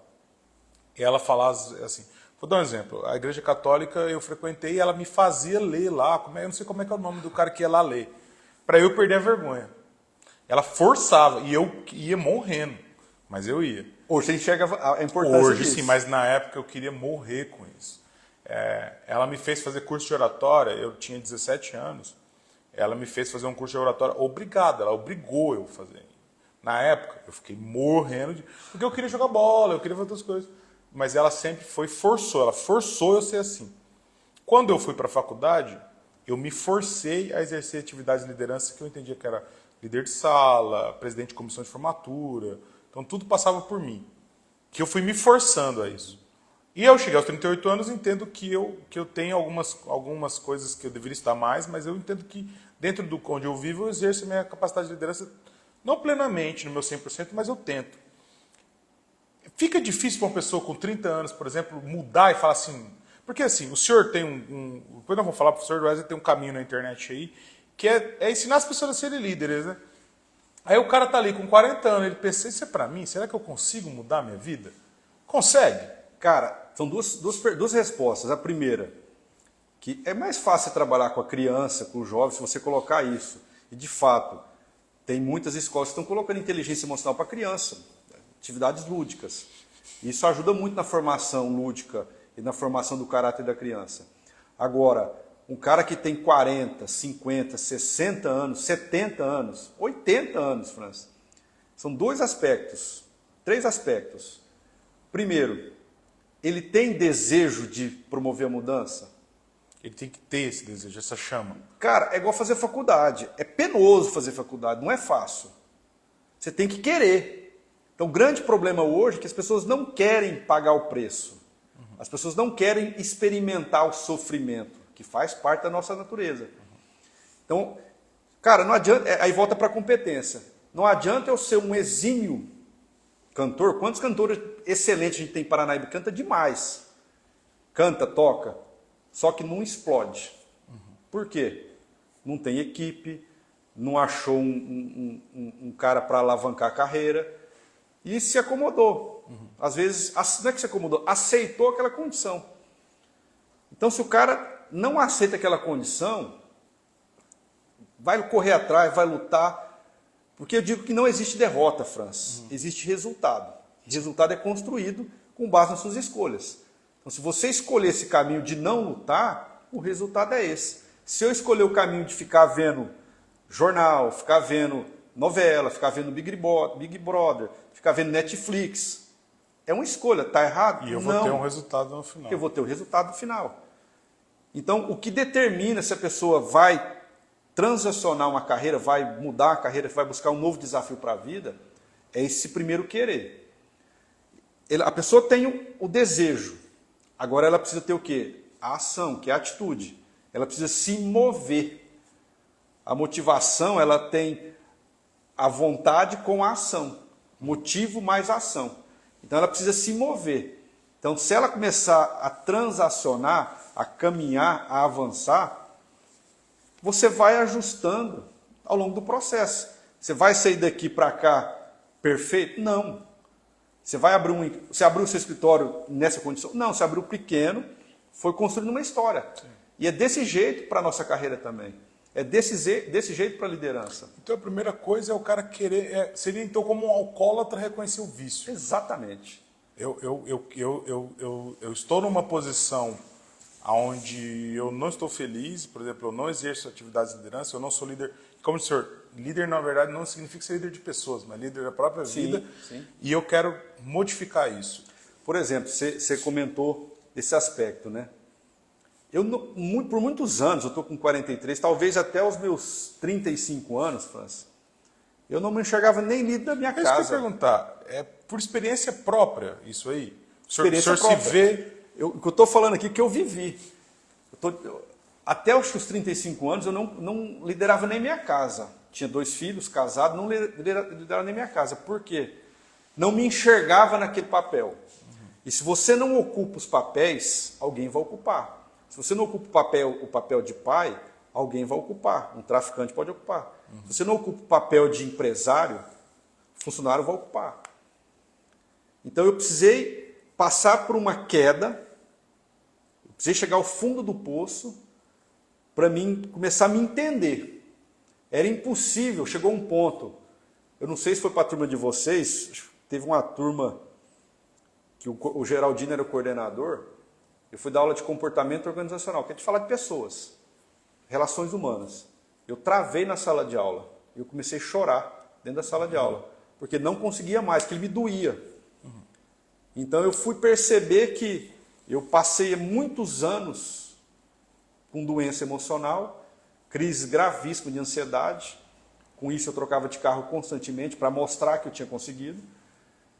E ela falava assim, vou dar um exemplo, a igreja católica eu frequentei e ela me fazia ler lá, eu não sei como é que é o nome do cara que ia lá ler, para eu perder a vergonha. Ela forçava e eu ia morrendo, mas eu ia. Hoje você enxerga a importância Hoje disso. sim, mas na época eu queria morrer com isso. Ela me fez fazer curso de oratória, eu tinha 17 anos, ela me fez fazer um curso de oratória obrigada, ela obrigou eu a fazer. Na época, eu fiquei morrendo, porque eu queria jogar bola, eu queria fazer outras coisas. Mas ela sempre ela forçou eu ser assim. Quando eu fui para a faculdade, eu me forcei a exercer atividades de liderança que eu entendia que era líder de sala, presidente de comissão de formatura, então tudo passava por mim. Que eu fui me forçando a isso. E eu cheguei aos 38 anos e entendo que eu tenho algumas coisas que eu deveria estar mais, mas eu entendo que dentro do onde eu vivo eu exerço a minha capacidade de liderança, não plenamente, no meu 100%, mas eu tento. Fica difícil para uma pessoa com 30 anos, por exemplo, mudar e falar assim... Porque assim, o senhor tem depois nós vamos falar para o senhor, o Wesley tem um caminho na internet aí, que é ensinar as pessoas a serem líderes, né? Aí o cara tá ali com 40 anos, ele pensa, isso é para mim? Será que eu consigo mudar a minha vida? Consegue? Cara, são duas respostas. A primeira, que é mais fácil trabalhar com a criança, com o jovem, se você colocar isso. E, de fato, tem muitas escolas que estão colocando inteligência emocional para a criança, atividades lúdicas. Isso ajuda muito na formação lúdica e na formação do caráter da criança. Agora, um cara que tem 40, 50, 60 anos, 70 anos, 80 anos, França, são três aspectos. Primeiro, ele tem desejo de promover a mudança? Ele tem que ter esse desejo, essa chama. Cara, é igual fazer faculdade. É penoso fazer faculdade, não é fácil. Você tem que querer. Então, o grande problema hoje é que as pessoas não querem pagar o preço. As pessoas não querem experimentar o sofrimento, que faz parte da nossa natureza. Então, cara, não adianta... Aí volta para a competência. Não adianta eu ser um exímio cantor. Quantos cantores excelentes a gente tem em Paranaíba? Canta demais. Canta, toca. Só que não explode. Por quê? Não tem equipe, não achou um cara para alavancar a carreira e se acomodou. Às vezes, não é que se acomodou, aceitou aquela condição. Então, se o cara não aceita aquela condição, vai correr atrás, vai lutar, porque eu digo que não existe derrota, França. Existe resultado. Resultado é construído com base nas suas escolhas. Então, se você escolher esse caminho de não lutar, o resultado é esse. Se eu escolher o caminho de ficar vendo jornal, ficar vendo novela, ficar vendo Big Brother, ficar vendo Netflix, é uma escolha. Está errado? E eu vou ter um resultado no final. Eu vou ter o resultado no final. Então, o que determina se a pessoa vai transacionar uma carreira, vai mudar a carreira, vai buscar um novo desafio para a vida, é esse primeiro querer. A pessoa tem o desejo. Agora ela precisa ter o quê? A ação, que é a atitude. Ela precisa se mover. A motivação, ela tem a vontade com a ação. Motivo mais ação. Então ela precisa se mover. Então se ela começar a transacionar, a caminhar, a avançar, você vai ajustando ao longo do processo. Você vai sair daqui para cá perfeito? Não. Você abriu o seu escritório nessa condição? Não, você abriu pequeno, foi construindo uma história. Sim. E é desse jeito para a nossa carreira também. É desse jeito para a liderança. Então a primeira coisa é o cara querer... seria então como um alcoólatra reconhecer o vício. Exatamente. Eu estou numa posição onde eu não estou feliz, por exemplo, eu não exerço atividades de liderança, eu não sou líder. Como o senhor, líder na verdade não significa ser líder de pessoas, mas líder da própria vida. Sim. E eu quero modificar isso. Por exemplo, você comentou esse aspecto, né? Por muitos anos, eu estou com 43, talvez até os meus 35 anos, França, eu não me enxergava nem líder da minha casa. Isso que eu ia perguntar, é por experiência própria isso aí? O senhor própria. Se vê... O que eu estou falando aqui é que eu vivi. Até os 35 anos eu não liderava nem minha casa. Tinha 2 filhos, casado, não liderava nem minha casa. Por quê? Não me enxergava naquele papel. E se você não ocupa os papéis, alguém vai ocupar. Se você não ocupa o papel de pai, alguém vai ocupar. Um traficante pode ocupar. Se você não ocupa o papel de empresário, o funcionário vai ocupar. Então eu precisei passar por uma queda, eu precisei chegar ao fundo do poço para mim começar a me entender. Era impossível, chegou um ponto, eu não sei se foi para a turma de vocês, teve uma turma que o Geraldino era o coordenador, eu fui dar aula de comportamento organizacional, que é de falar de pessoas, relações humanas. Eu travei na sala de aula, eu comecei a chorar dentro da sala de aula, porque não conseguia mais, porque ele me doía. Então eu fui perceber que eu passei muitos anos com doença emocional, crise gravíssima de ansiedade, com isso eu trocava de carro constantemente para mostrar que eu tinha conseguido,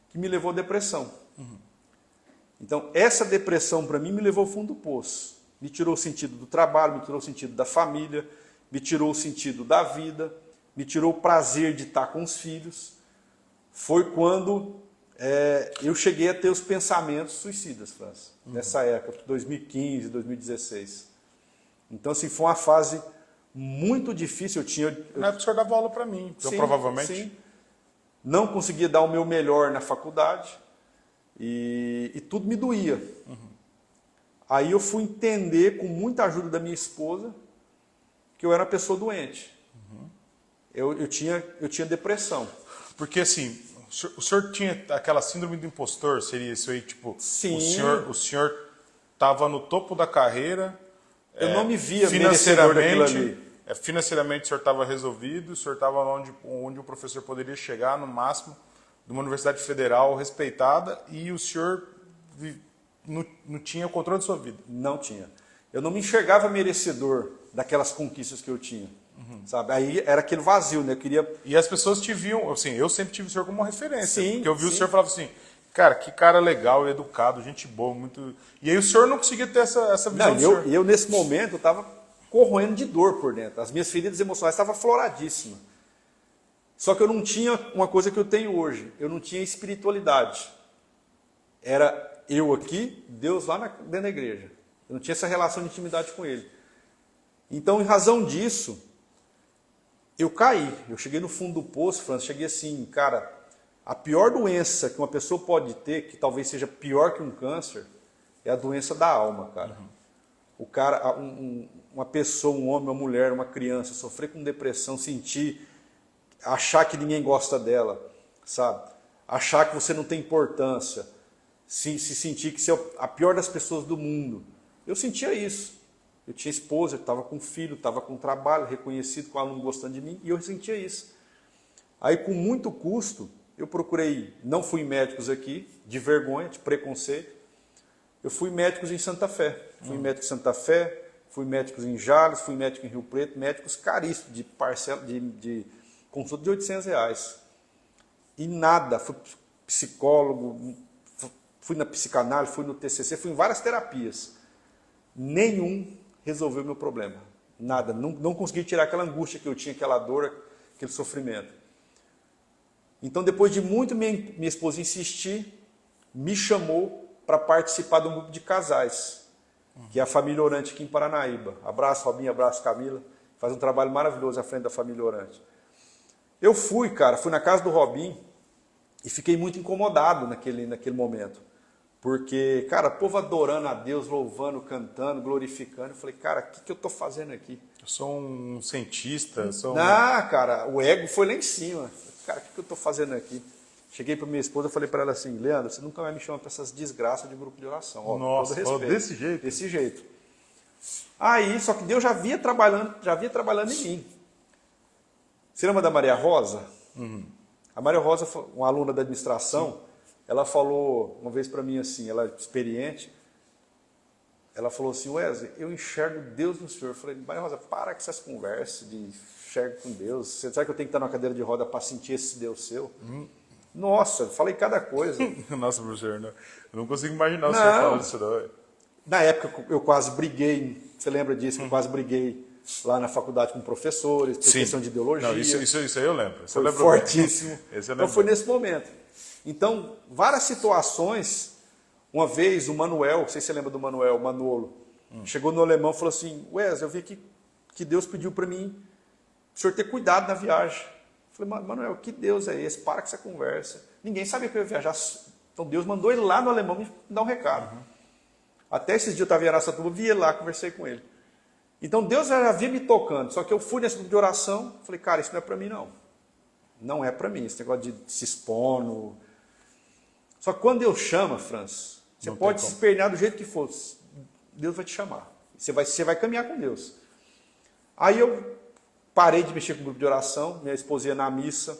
que me levou à depressão. Então essa depressão para mim me levou ao fundo do poço, me tirou o sentido do trabalho, me tirou o sentido da família, me tirou o sentido da vida, me tirou o prazer de estar com os filhos. Foi quando eu cheguei a ter os pensamentos suicidas, França, nessa época, 2015, 2016. Então, assim, foi uma fase muito difícil. Na época o senhor dava aula para mim, então sim, provavelmente... Sim. Não conseguia dar o meu melhor na faculdade e tudo me doía. Aí eu fui entender, com muita ajuda da minha esposa, que eu era uma pessoa doente. Eu tinha depressão. Porque, assim... O senhor tinha aquela síndrome do impostor? Seria isso aí? Tipo, sim. O senhor estava no topo da carreira. Eu não me via merecedor daquilo ali. Financeiramente o senhor estava resolvido, o senhor estava onde o professor poderia chegar, no máximo, de uma universidade federal respeitada, e o senhor não tinha o controle da sua vida. Não tinha. Eu não me enxergava merecedor daquelas conquistas que eu tinha. Sabe? Aí era aquele vazio, né? Eu queria... E as pessoas te viam, assim, eu sempre tive o senhor como uma referência. Sim, porque eu vi o senhor e falava assim, cara, que cara legal, educado, gente boa, muito... E aí o senhor não conseguia ter essa visão do senhor. Eu, nesse momento, estava corroendo de dor por dentro. As minhas feridas emocionais estavam floradíssimas. Só que eu não tinha uma coisa que eu tenho hoje. Eu não tinha espiritualidade. Era eu aqui, Deus lá dentro da igreja. Eu não tinha essa relação de intimidade com Ele. Então, em razão disso... eu caí, eu cheguei no fundo do poço, França, cheguei assim, cara, a pior doença que uma pessoa pode ter, que talvez seja pior que um câncer, é a doença da alma, cara. O cara, uma pessoa, um homem, uma mulher, uma criança, sofrer com depressão, achar que ninguém gosta dela, sabe? Achar que você não tem importância, se sentir que você é a pior das pessoas do mundo. Eu sentia isso. Eu tinha esposa, eu estava com filho, estava com trabalho, reconhecido, com aluno gostando de mim, e eu sentia isso. Aí, com muito custo, eu procurei, não fui em médicos aqui, de vergonha, de preconceito, eu fui em médicos em Santa Fé. Fui em médicos em Santa Fé, fui em médicos em Jales, fui em médico em Rio Preto, médicos caríssimos, de consulta de R$800. E nada, fui psicólogo, fui na psicanálise, fui no TCC, fui em várias terapias. Nenhum resolveu o meu problema. Nada. Não consegui tirar aquela angústia que eu tinha, aquela dor, aquele sofrimento. Então, depois de muito minha esposa insistir, me chamou para participar de um grupo de casais, que é a Família Orante aqui em Paranaíba. Abraço, Robinho, abraço, Camila. Faz um trabalho maravilhoso à frente da Família Orante. Eu fui, cara, fui na casa do Robinho e fiquei muito incomodado naquele momento. Porque, cara, o povo adorando a Deus, louvando, cantando, glorificando. Eu falei, cara, o que eu estou fazendo aqui? Eu sou um cientista, sou Cara, o ego foi lá em cima. Cara, o que eu estou fazendo aqui? Cheguei para minha esposa e falei para ela assim, Leandro, você nunca vai me chamar para essas desgraças de grupo de oração. Ó, Nossa, todo respeito. desse jeito? Desse jeito. Aí, só que Deus já vinha trabalhando em mim. Você lembra da Maria Rosa? A Maria Rosa, uma aluna da administração, ela falou uma vez para mim assim, ela é experiente, ela falou assim, Wesley, eu enxergo Deus no Senhor. Eu falei, Maria Rosa, para com essas conversas de enxergo com Deus. Será que eu tenho que estar numa cadeira de roda para sentir esse Deus seu? Nossa, eu falei cada coisa. Nossa, professor, eu não consigo imaginar o senhor falando isso não. Na época eu quase briguei, você lembra disso, que eu quase briguei lá na faculdade com professores, por questão de ideologia. Não, isso aí eu lembro. Foi fortíssimo. Então foi nesse momento. Então, várias situações, uma vez o Manuel, não sei se você lembra do Manuel, Manolo, chegou no alemão e falou assim, Wesley, eu vi que Deus pediu para mim, o senhor ter cuidado na viagem. Eu falei, Manuel, que Deus é esse? Para com essa conversa. Ninguém sabia que eu ia viajar. Então Deus mandou ele lá no alemão me dar um recado. Até esses dias eu estava em Araçatuba, vi ele lá, conversei com ele. Então Deus já havia me tocando, só que eu fui nesse grupo de oração, falei, cara, isso não é para mim não. Não é para mim, esse negócio de se expor. Só que quando Deus chama, Franz, você pode se espernear do jeito que for, Deus vai te chamar. Você vai caminhar com Deus. Aí eu parei de mexer com o grupo de oração, minha esposa ia na missa,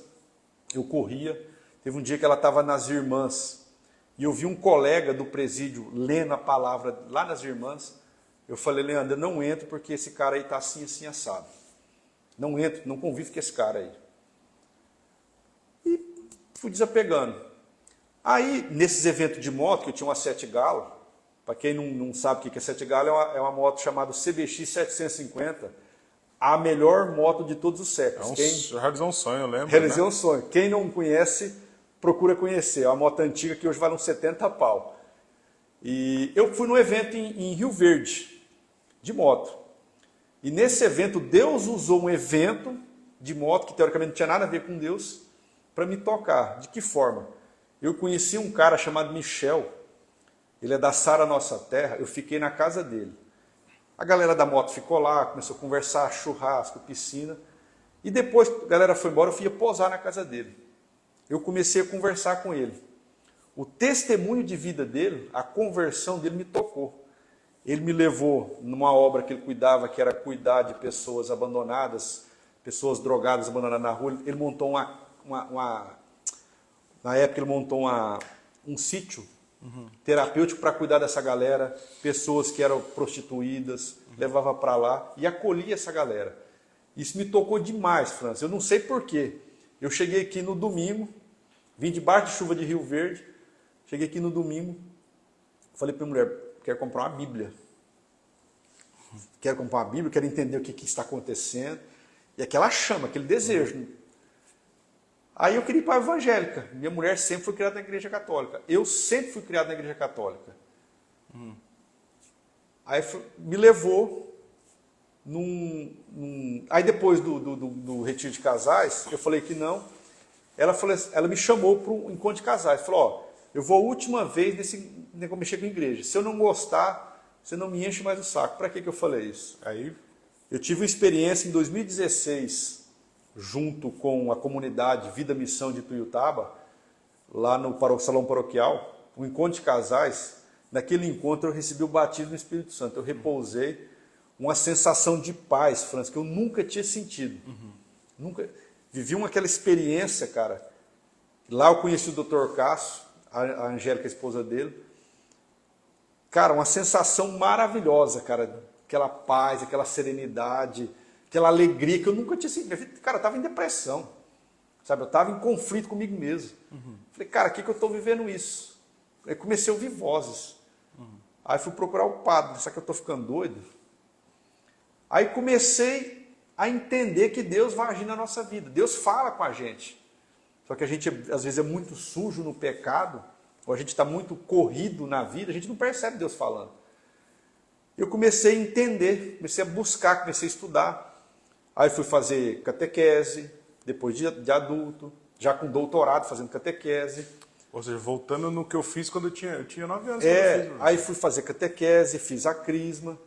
eu corria. Teve um dia que ela estava nas irmãs, e eu vi um colega do presídio lendo a palavra lá nas irmãs. Eu falei, Leandro, eu não entro porque esse cara aí está assim, assim, assado. Não entro, não convivo com esse cara aí. E fui desapegando. Aí, nesses eventos de moto, que eu tinha uma 7 Galo, para quem não sabe o que é 7 Galo, é uma moto chamada CBX 750, a melhor moto de todos os séculos. Realizou um sonho, eu lembro. Realizei um sonho. Quem não conhece, procura conhecer. É uma moto antiga que hoje vale uns 70 pau. E eu fui num evento em Rio Verde, de moto. E nesse evento, Deus usou um evento de moto, que teoricamente não tinha nada a ver com Deus, para me tocar. De que forma? Eu conheci um cara chamado Michel, ele é da Sara Nossa Terra, eu fiquei na casa dele. A galera da moto ficou lá, começou a conversar, churrasco, piscina. E depois que a galera foi embora, eu fui posar na casa dele. Eu comecei a conversar com ele. O testemunho de vida dele, a conversão dele me tocou. Ele me levou numa obra que ele cuidava, que era cuidar de pessoas abandonadas, pessoas drogadas abandonadas na rua. Ele montou na época ele montou um sítio terapêutico para cuidar dessa galera, pessoas que eram prostituídas, levava para lá e acolhia essa galera. Isso me tocou demais, França. Eu não sei porquê. Eu cheguei aqui no domingo, vim debaixo de chuva de Rio Verde, cheguei aqui no domingo, falei para a mulher, quero comprar uma Bíblia. Quero comprar uma Bíblia, quero entender o que está acontecendo. E aquela chama, aquele desejo. Aí eu queria ir para a evangélica. Minha mulher sempre foi criada na igreja católica. Eu sempre fui criado na igreja católica. Aí me levou Aí depois do retiro de casais, eu falei que não. Ela me chamou para um encontro de casais. Falou, ó, eu vou a última vez nesse negócio mexer com a igreja. Se eu não gostar, você não me enche mais o saco. Para que eu falei isso? Aí eu tive uma experiência em 2016, junto com a comunidade Vida Missão de Tuiutaba, lá no salão paroquial, um encontro de casais. Naquele encontro eu recebi o batismo do Espírito Santo. Eu repousei, uma sensação de paz, França, que eu nunca tinha sentido. Nunca vivi aquela experiência, cara. Lá eu conheci o Dr. Cássio, a Angélica, a esposa dele. Cara, uma sensação maravilhosa, cara. Aquela paz, aquela serenidade, aquela alegria que eu nunca tinha sentido. Cara, eu estava em depressão, sabe? Eu estava em conflito comigo mesmo. Falei, cara, o que eu estou vivendo isso? Aí comecei a ouvir vozes. Aí fui procurar o padre, será que eu estou ficando doido? Aí comecei a entender que Deus vai agir na nossa vida. Deus fala com a gente. Só que a gente, às vezes, é muito sujo no pecado, ou a gente está muito corrido na vida, a gente não percebe Deus falando. Eu comecei a entender, comecei a buscar, comecei a estudar. Aí fui fazer catequese, depois de adulto, já com doutorado fazendo catequese. Ou seja, voltando no que eu fiz quando eu tinha 9 anos. Aí fui fazer catequese, fiz a crisma.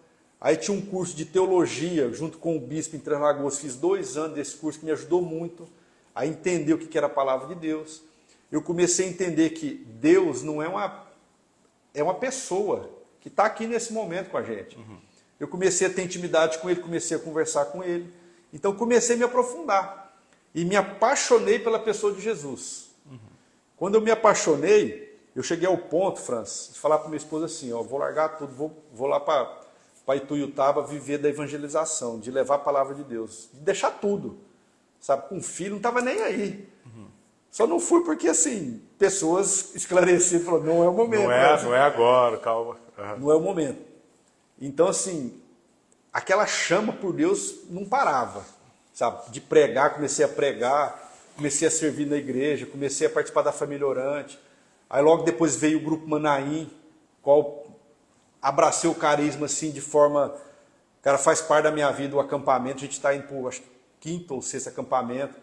Aí tinha um curso de teologia, junto com o bispo em Três Lagoas, fiz 2 anos desse curso, que me ajudou muito a entender o que era a palavra de Deus. Eu comecei a entender que Deus não é uma pessoa que está aqui nesse momento com a gente. Eu comecei a ter intimidade com ele, comecei a conversar com ele. Então comecei a me aprofundar. E me apaixonei pela pessoa de Jesus. Quando eu me apaixonei, eu cheguei ao ponto, Franz, de falar para minha esposa assim, ó, vou largar tudo, vou lá para Ituiutaba viver da evangelização, de levar a palavra de Deus, de deixar tudo. Sabe, com um filho, não estava nem aí. Só não fui porque, assim, pessoas esclarecidas falaram, não é o momento. Não é agora, calma. Não é o momento. Então, assim, aquela chama por Deus não parava. Sabe, de pregar, comecei a pregar, comecei a servir na igreja, comecei a participar da família orante. Aí logo depois veio o grupo Manaim, qual abracei o carisma assim de forma... Cara, faz parte da minha vida o acampamento, a gente está indo para o 5º ou 6º acampamento.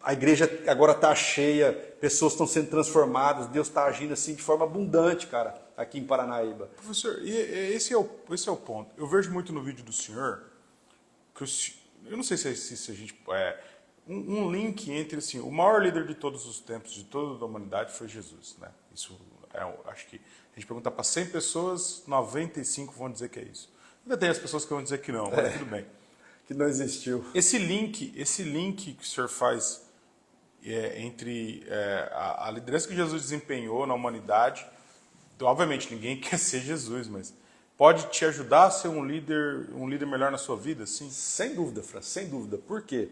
A igreja agora está cheia, pessoas estão sendo transformadas, Deus está agindo assim de forma abundante, cara, aqui em Paranaíba. Professor, e esse é o ponto. Eu vejo muito no vídeo do senhor, que eu não sei se a gente... um link entre assim, o maior líder de todos os tempos, de toda a humanidade, foi Jesus. Né? Isso acho que a gente pergunta para 100 pessoas, 95 vão dizer que é isso. Ainda tem as pessoas que vão dizer que não, mas tudo bem. Que não existiu. Esse link que o senhor faz entre a liderança que Jesus desempenhou na humanidade, obviamente ninguém quer ser Jesus, mas pode te ajudar a ser um líder melhor na sua vida, sim? Sem dúvida, Franz, sem dúvida. Por quê?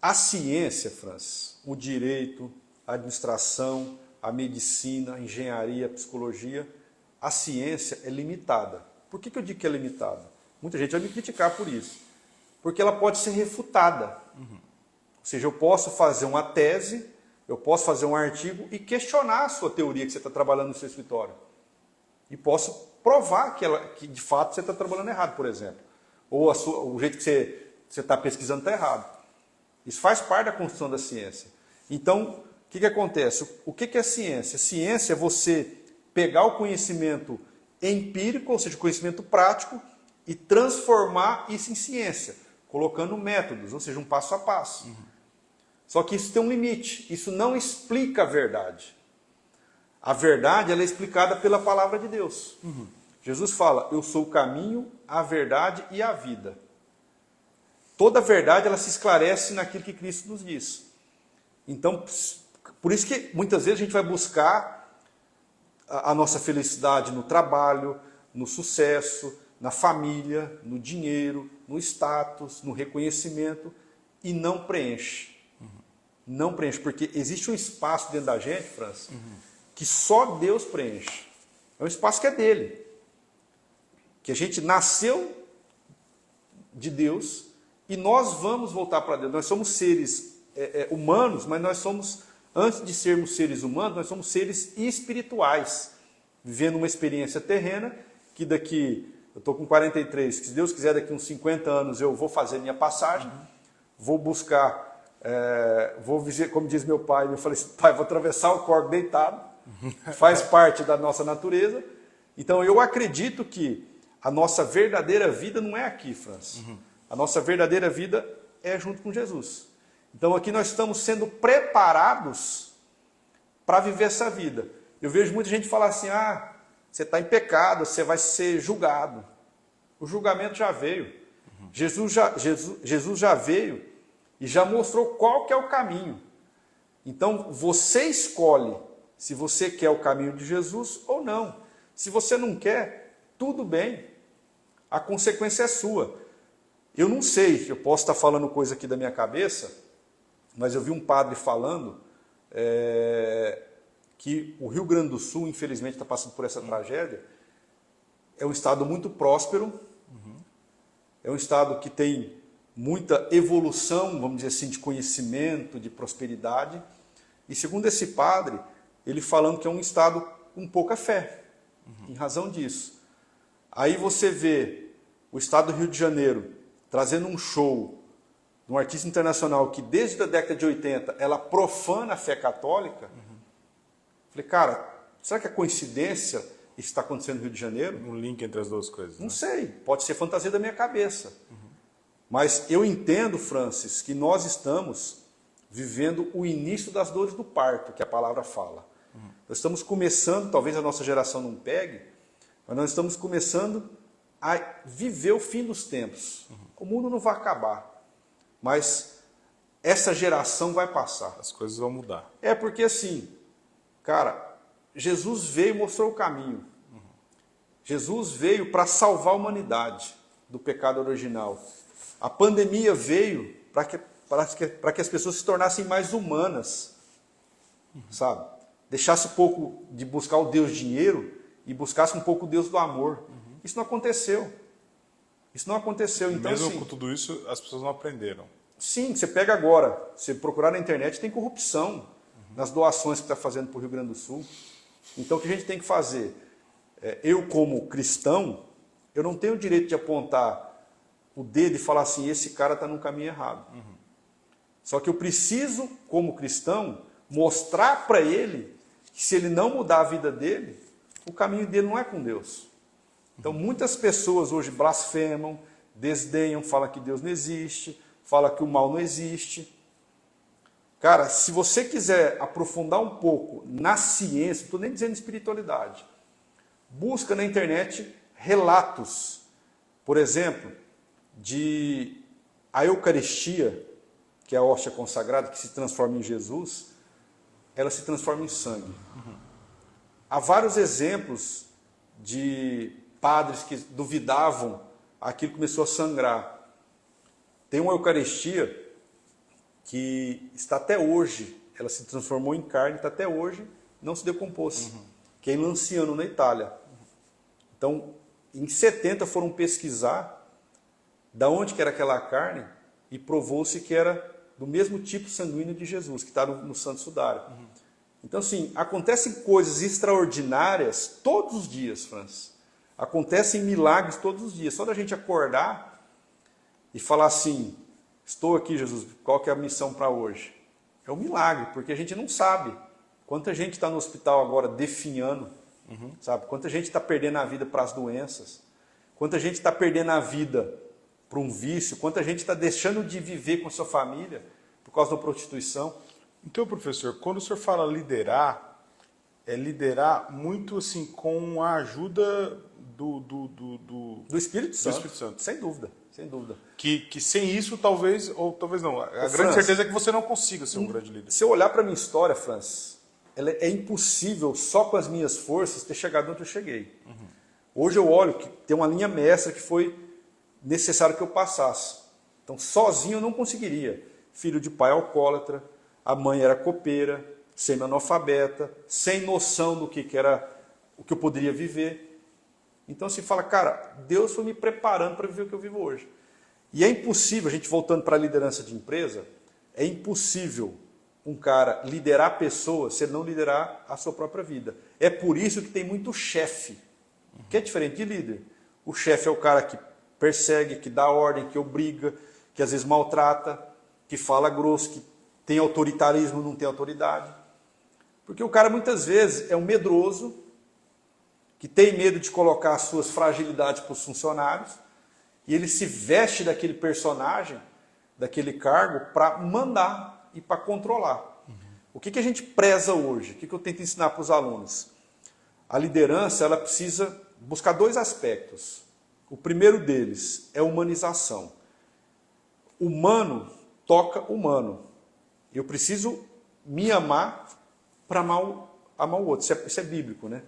A ciência, Franz, o direito, a administração, a medicina, a engenharia, a psicologia, a ciência é limitada. Por que eu digo que é limitada? Muita gente vai me criticar por isso. Porque ela pode ser refutada. Ou seja, eu posso fazer uma tese, eu posso fazer um artigo e questionar a sua teoria que você está trabalhando no seu escritório. E posso provar que de fato você está trabalhando errado, por exemplo. Ou o jeito que você está pesquisando está errado. Isso faz parte da construção da ciência. Então, o que acontece? O que é ciência? Ciência é você pegar o conhecimento empírico, ou seja, o conhecimento prático, e transformar isso em ciência, colocando métodos, ou seja, um passo a passo. Só que isso tem um limite, isso não explica a verdade. A verdade ela é explicada pela palavra de Deus. Jesus fala, eu sou o caminho, a verdade e a vida. Toda a verdade ela se esclarece naquilo que Cristo nos diz. Então, por isso que muitas vezes a gente vai buscar a nossa felicidade no trabalho, no sucesso, na família, no dinheiro, no status, no reconhecimento, e não preenche. Não preenche, porque existe um espaço dentro da gente, Franz, que só Deus preenche. É um espaço que é dele. Que a gente nasceu de Deus e nós vamos voltar para Deus. Nós somos seres humanos, mas nós somos, antes de sermos seres humanos, nós somos seres espirituais, vivendo uma experiência terrena, que daqui, eu estou com 43, que se Deus quiser daqui uns 50 anos eu vou fazer minha passagem, vou buscar, vou viver, como diz meu pai, eu falei assim, pai, vou atravessar o corpo deitado, faz parte da nossa natureza. Então eu acredito que a nossa verdadeira vida não é aqui, Franz. A nossa verdadeira vida é junto com Jesus. Então aqui nós estamos sendo preparados para viver essa vida. Eu vejo muita gente falar assim, você está em pecado, você vai ser julgado. O julgamento já veio. Jesus já veio e já mostrou qual que é o caminho. Então você escolhe se você quer o caminho de Jesus ou não. Se você não quer, tudo bem. A consequência é sua. Eu não sei, eu posso estar falando coisa aqui da minha cabeça, mas eu vi um padre falando que o Rio Grande do Sul, infelizmente, está passando por essa tragédia. É um estado muito próspero, é um estado que tem muita evolução, vamos dizer assim, de conhecimento, de prosperidade. E segundo esse padre, ele falando que é um estado com pouca fé, em razão disso. Aí você vê o estado do Rio de Janeiro trazendo um show de um artista internacional que desde a década de 80 ela profana a fé católica. Falei, cara, será que é coincidência isso que está acontecendo no Rio de Janeiro? Um link entre as duas coisas. Não sei, pode ser fantasia da minha cabeça. Mas eu entendo, Francis, que nós estamos vivendo o início das dores do parto, que a palavra fala. Nós estamos começando, talvez a nossa geração não pegue, mas nós estamos começando a viver o fim dos tempos. O mundo não vai acabar, mas essa geração vai passar. As coisas vão mudar. É porque assim, cara, Jesus veio e mostrou o caminho. Jesus veio para salvar a humanidade do pecado original. A pandemia veio para que as pessoas se tornassem mais humanas, sabe? Deixasse um pouco de buscar o Deus dinheiro e buscasse um pouco o Deus do amor. Isso não aconteceu. Isso não aconteceu. Então, mesmo assim, com tudo isso, as pessoas não aprenderam. Sim, você pega agora, você procurar na internet, tem corrupção nas doações que está fazendo para o Rio Grande do Sul. Então, o que a gente tem que fazer? Eu, como cristão, eu não tenho o direito de apontar o dedo e falar assim, esse cara está no caminho errado. Só que eu preciso, como cristão, mostrar para ele que se ele não mudar a vida dele, o caminho dele não é com Deus. Então, muitas pessoas hoje blasfemam, desdenham, falam que Deus não existe, falam que o mal não existe. Cara, se você quiser aprofundar um pouco na ciência, não estou nem dizendo espiritualidade, busca na internet relatos, por exemplo, de a Eucaristia, que é a hóstia consagrada, que se transforma em Jesus, ela se transforma em sangue. Há vários exemplos de padres que duvidavam, aquilo começou a sangrar. Tem uma Eucaristia que está até hoje, ela se transformou em carne, está até hoje, não se decompôs, que é em Lanciano, na Itália. Então, em 70 foram pesquisar da onde que era aquela carne e provou-se que era do mesmo tipo sanguíneo de Jesus, que está no Santo Sudário. Então, assim, acontecem coisas extraordinárias todos os dias, Francis. Acontecem milagres todos os dias. Só da gente acordar e falar assim, estou aqui, Jesus, qual que é a missão para hoje? É um milagre, porque a gente não sabe. Quanta gente está no hospital agora definhando, sabe? Quanta gente está perdendo a vida para as doenças. Quanta gente está perdendo a vida para um vício. Quanta gente está deixando de viver com a sua família por causa da prostituição. Então, professor, quando o senhor fala liderar, é liderar muito assim com a ajuda do Espírito Santo. Espírito Santo. Sem dúvida, sem dúvida. Que sem isso, talvez, ou talvez não. A grande certeza é que você não consiga ser um grande líder. Se eu olhar para a minha história, Francis, é impossível, só com as minhas forças, ter chegado onde eu cheguei. Hoje eu olho que tem uma linha mestra que foi necessário que eu passasse. Então, sozinho eu não conseguiria. Filho de pai alcoólatra, a mãe era copeira, semi-analfabeta, sem noção do que era o que eu poderia viver. Então, se fala, cara, Deus foi me preparando para viver o que eu vivo hoje. E é impossível, a gente voltando para a liderança de empresa, é impossível um cara liderar pessoas se ele não liderar a sua própria vida. É por isso que tem muito chefe, que é diferente de líder. O chefe é o cara que persegue, que dá ordem, que obriga, que às vezes maltrata, que fala grosso, que tem autoritarismo, não tem autoridade. Porque o cara muitas vezes é um medroso, que tem medo de colocar as suas fragilidades para os funcionários, e ele se veste daquele personagem, daquele cargo, para mandar e para controlar. O que a gente preza hoje? O que eu tento ensinar para os alunos? A liderança, ela precisa buscar dois aspectos. O primeiro deles é a humanização. Humano toca humano. Eu preciso me amar para amar o outro. Isso é bíblico, né?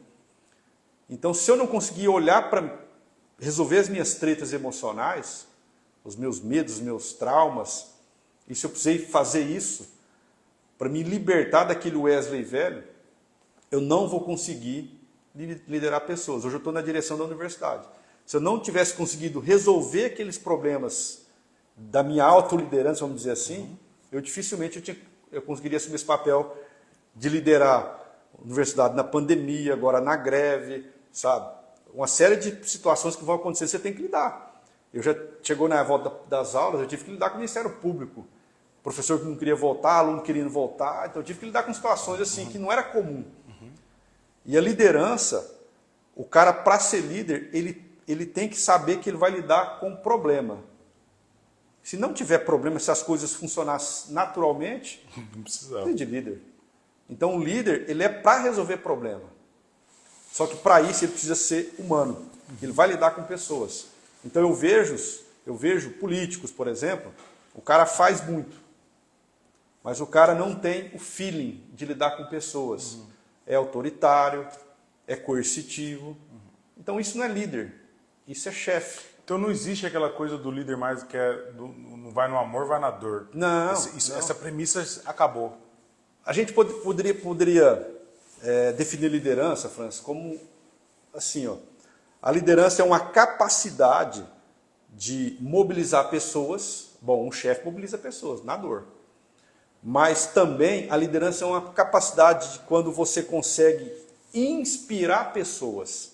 Então, se eu não conseguir olhar para resolver as minhas tretas emocionais, os meus medos, os meus traumas, e se eu precisei fazer isso para me libertar daquele Wesley velho, eu não vou conseguir liderar pessoas. Hoje eu estou na direção da universidade. Se eu não tivesse conseguido resolver aqueles problemas da minha autoliderança, vamos dizer assim, eu dificilmente eu conseguiria assumir esse papel de liderar a universidade na pandemia, agora na greve, sabe? Uma série de situações que vão acontecer, você tem que lidar. Eu já chegou na volta das aulas, eu tive que lidar com o Ministério Público. Professor que não queria voltar, aluno querendo voltar, então eu tive que lidar com situações assim que não era comum. E a liderança, o cara, para ser líder, ele tem que saber que ele vai lidar com o problema. Se não tiver problema, se as coisas funcionassem naturalmente, não precisava. Não é de líder. Então o líder, ele é para resolver problema. Só que para isso ele precisa ser humano. Ele vai lidar com pessoas. Então eu vejo políticos, por exemplo, o cara faz muito, mas o cara não tem o feeling de lidar com pessoas. É autoritário, é coercitivo. Então isso não é líder, isso é chefe. Então não existe aquela coisa do líder mais que não vai no amor, vai na dor. Não, não. Essa premissa acabou. A gente poderia definir liderança, Francis, como assim, ó. A liderança é uma capacidade de mobilizar pessoas. Bom, um chefe mobiliza pessoas na dor. Mas também a liderança é uma capacidade de quando você consegue inspirar pessoas.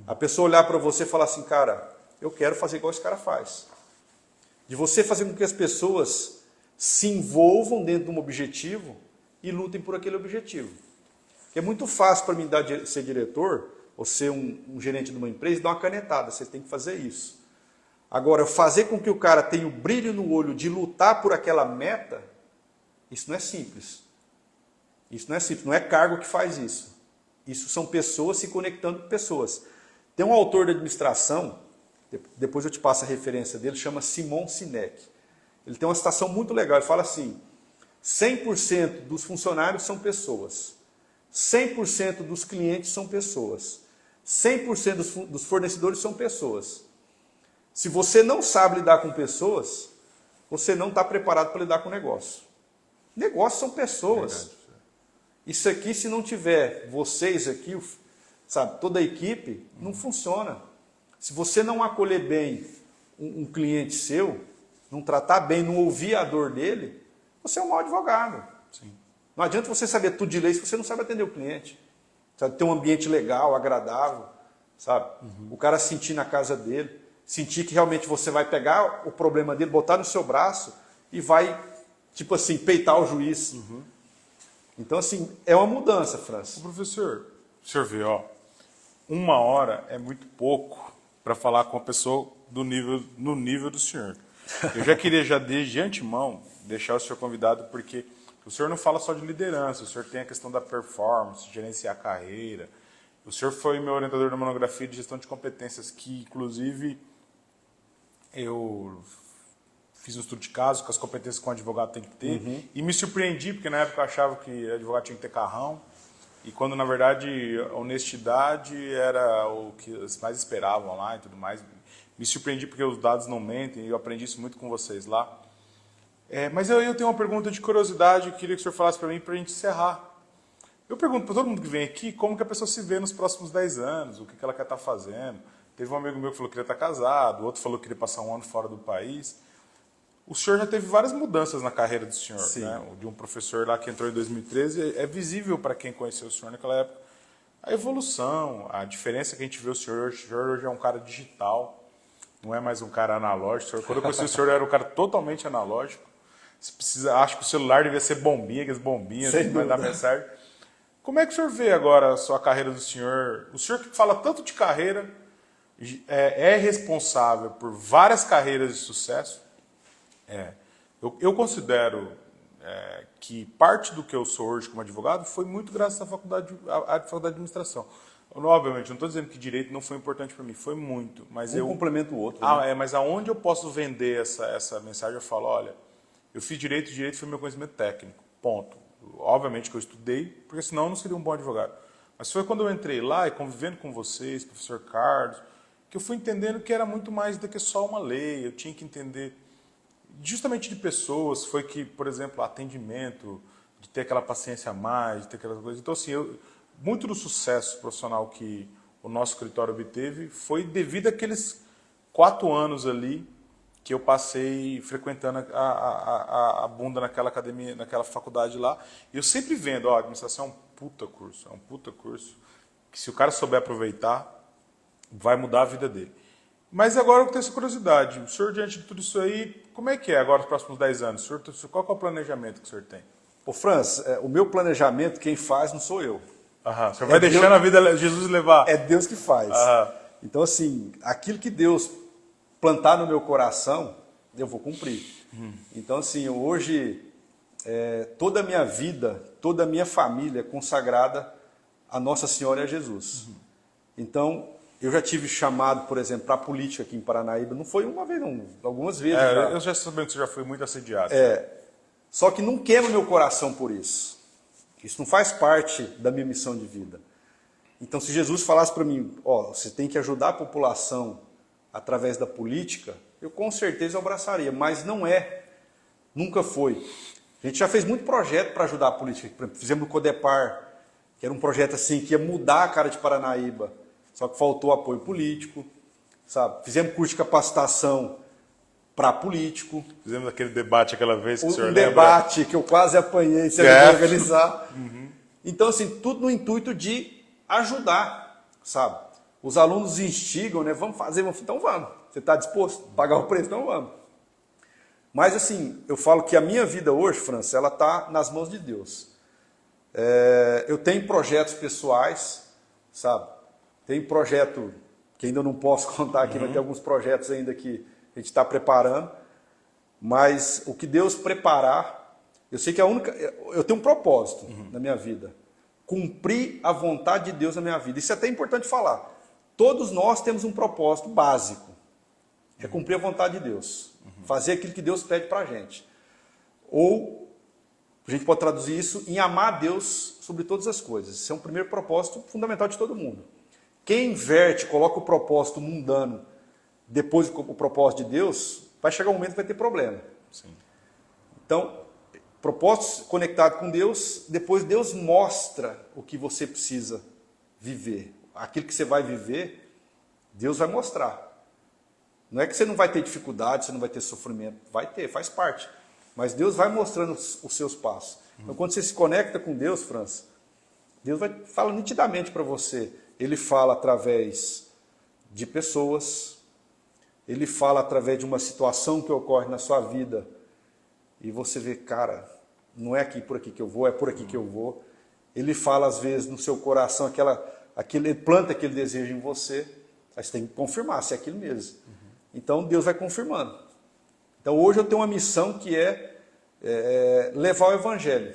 A pessoa olhar para você e falar assim, cara, eu quero fazer igual esse cara faz. De você fazer com que as pessoas se envolvam dentro de um objetivo e lutem por aquele objetivo. Porque é muito fácil para mim ser diretor ou ser um gerente de uma empresa e dar uma canetada. Você tem que fazer isso. Agora, fazer com que o cara tenha o brilho no olho de lutar por aquela meta, isso não é simples. Isso não é simples. Não é cargo que faz isso. Isso são pessoas se conectando com pessoas. Tem um autor de administração, depois eu te passo a referência dele, chama Simon Sinek. Ele tem uma citação muito legal, ele fala assim, 100% dos funcionários são pessoas, 100% dos clientes são pessoas, 100% dos fornecedores são pessoas. Se você não sabe lidar com pessoas, você não está preparado para lidar com negócio. Negócios são pessoas. Verdade. Isso aqui, se não tiver vocês aqui, sabe, toda a equipe, não funciona. Se você não acolher bem um cliente seu, não tratar bem, não ouvir a dor dele, você é um mau advogado. Sim. Não adianta você saber tudo de lei se você não sabe atender o cliente. Sabe, ter um ambiente legal, agradável, sabe? O cara sentir na casa dele, sentir que realmente você vai pegar o problema dele, botar no seu braço e vai, tipo assim, peitar o juiz. Então, assim, é uma mudança, Francis. Professor, o senhor vê, ó, 1 hora é muito pouco para falar com a pessoa no nível do senhor. Eu já queria, desde antemão, deixar o senhor convidado, porque o senhor não fala só de liderança, o senhor tem a questão da performance, gerenciar a carreira. O senhor foi meu orientador da monografia de gestão de competências, que, inclusive, eu fiz um estudo de caso com as competências que um advogado tem que ter, e me surpreendi, porque na época eu achava que advogado tinha que ter carrão, e quando, na verdade, a honestidade era o que eles mais esperavam lá e tudo mais. Me surpreendi porque os dados não mentem, e eu aprendi isso muito com vocês lá. Mas eu tenho uma pergunta de curiosidade, que queria que o senhor falasse para mim, para a gente encerrar. Eu pergunto para todo mundo que vem aqui, como que a pessoa se vê nos próximos 10 anos, o que ela quer estar fazendo. Teve um amigo meu que falou que queria estar casado, outro falou que queria passar 1 ano fora do país. O senhor já teve várias mudanças na carreira do senhor, né? De um professor lá que entrou em 2013, é visível para quem conheceu o senhor naquela época a evolução, a diferença que a gente vê o senhor hoje é um cara digital, não é mais um cara analógico. Quando eu conheci o senhor, era um cara totalmente analógico. Você acho que o celular devia ser bombinha, aquelas bombinhas que vai dar mensagem. Como é que o senhor vê agora a sua carreira do senhor? O senhor que fala tanto de carreira, é responsável por várias carreiras de sucesso. Eu considero que parte do que eu sou hoje como advogado foi muito graças à faculdade de administração. Obviamente, não estou dizendo que direito não foi importante para mim, foi muito. Mas um complementa o outro. Né? Mas aonde eu posso vender essa mensagem, eu falo, olha, eu fiz direito foi meu conhecimento técnico, ponto. Obviamente que eu estudei, porque senão eu não seria um bom advogado. Mas foi quando eu entrei lá e convivendo com vocês, professor Carlos, que eu fui entendendo que era muito mais do que só uma lei, eu tinha que entender justamente de pessoas, foi que, por exemplo, atendimento, de ter aquela paciência a mais, de ter aquelas coisas. Então, assim, muito do sucesso profissional que o nosso escritório obteve foi devido àqueles 4 anos ali que eu passei frequentando a bunda naquela academia, naquela faculdade lá. E eu sempre vendo, ó, a administração é um puta curso, que se o cara souber aproveitar, vai mudar a vida dele. Mas agora eu tenho essa curiosidade. O senhor, diante de tudo isso aí, como é que é agora os próximos 10 anos? Qual que é o planejamento que o senhor tem? Ô, Franz, o meu planejamento, quem faz não sou eu. Aham. O senhor vai deixando a vida Jesus levar? É Deus que faz. Aham. Então, assim, aquilo que Deus plantar no meu coração, eu vou cumprir. Então, assim, hoje, toda a minha vida, toda a minha família é consagrada a Nossa Senhora e a Jesus. Então, eu já tive chamado, por exemplo, para a política aqui em Paranaíba. Não foi uma vez, não. Algumas vezes. Eu já sabendo que você já foi muito assediado. Só que não queima meu coração por isso. Isso não faz parte da minha missão de vida. Então, se Jesus falasse para mim, ó, você tem que ajudar a população através da política, eu com certeza abraçaria, mas não é. Nunca foi. A gente já fez muito projeto para ajudar a política. Por exemplo, fizemos no Codepar, que era um projeto assim que ia mudar a cara de Paranaíba, só que faltou apoio político, sabe? Fizemos curso de capacitação para político. Fizemos aquele debate aquela vez que o senhor Um lembra? debate que eu quase apanhei, se eu organizar. Então, assim, tudo no intuito de ajudar, sabe? Os alunos instigam, né? Vamos fazer, então vamos. Você está disposto a pagar o preço? Então vamos. Mas, assim, eu falo que a minha vida hoje, França, ela está nas mãos de Deus. Eu tenho projetos pessoais, sabe? Tem projeto que ainda não posso contar aqui, mas tem alguns projetos ainda que a gente está preparando. Mas o que Deus preparar, eu sei que eu tenho um propósito na minha vida. Cumprir a vontade de Deus na minha vida. Isso é até importante falar. Todos nós temos um propósito básico. É cumprir a vontade de Deus. Fazer aquilo que Deus pede para a gente. Ou, a gente pode traduzir isso em amar a Deus sobre todas as coisas. Esse é um primeiro propósito fundamental de todo mundo. Quem inverte, coloca o propósito mundano depois do propósito de Deus, vai chegar um momento que vai ter problema. Sim. Então, propósito conectado com Deus, depois Deus mostra o que você precisa viver. Aquilo que você vai viver, Deus vai mostrar. Não é que você não vai ter dificuldade, você não vai ter sofrimento. Vai ter, faz parte. Mas Deus vai mostrando os seus passos. Então, quando você se conecta com Deus, França, Deus fala nitidamente para você. Ele fala através de pessoas, ele fala através de uma situação que ocorre na sua vida, e você vê, cara, não é aqui por aqui que eu vou, é por aqui que eu vou. Ele fala, às vezes, no seu coração, ele planta aquele desejo em você, aí você tem que confirmar se é aquilo mesmo. Então, Deus vai confirmando. Então, hoje eu tenho uma missão que é levar o Evangelho.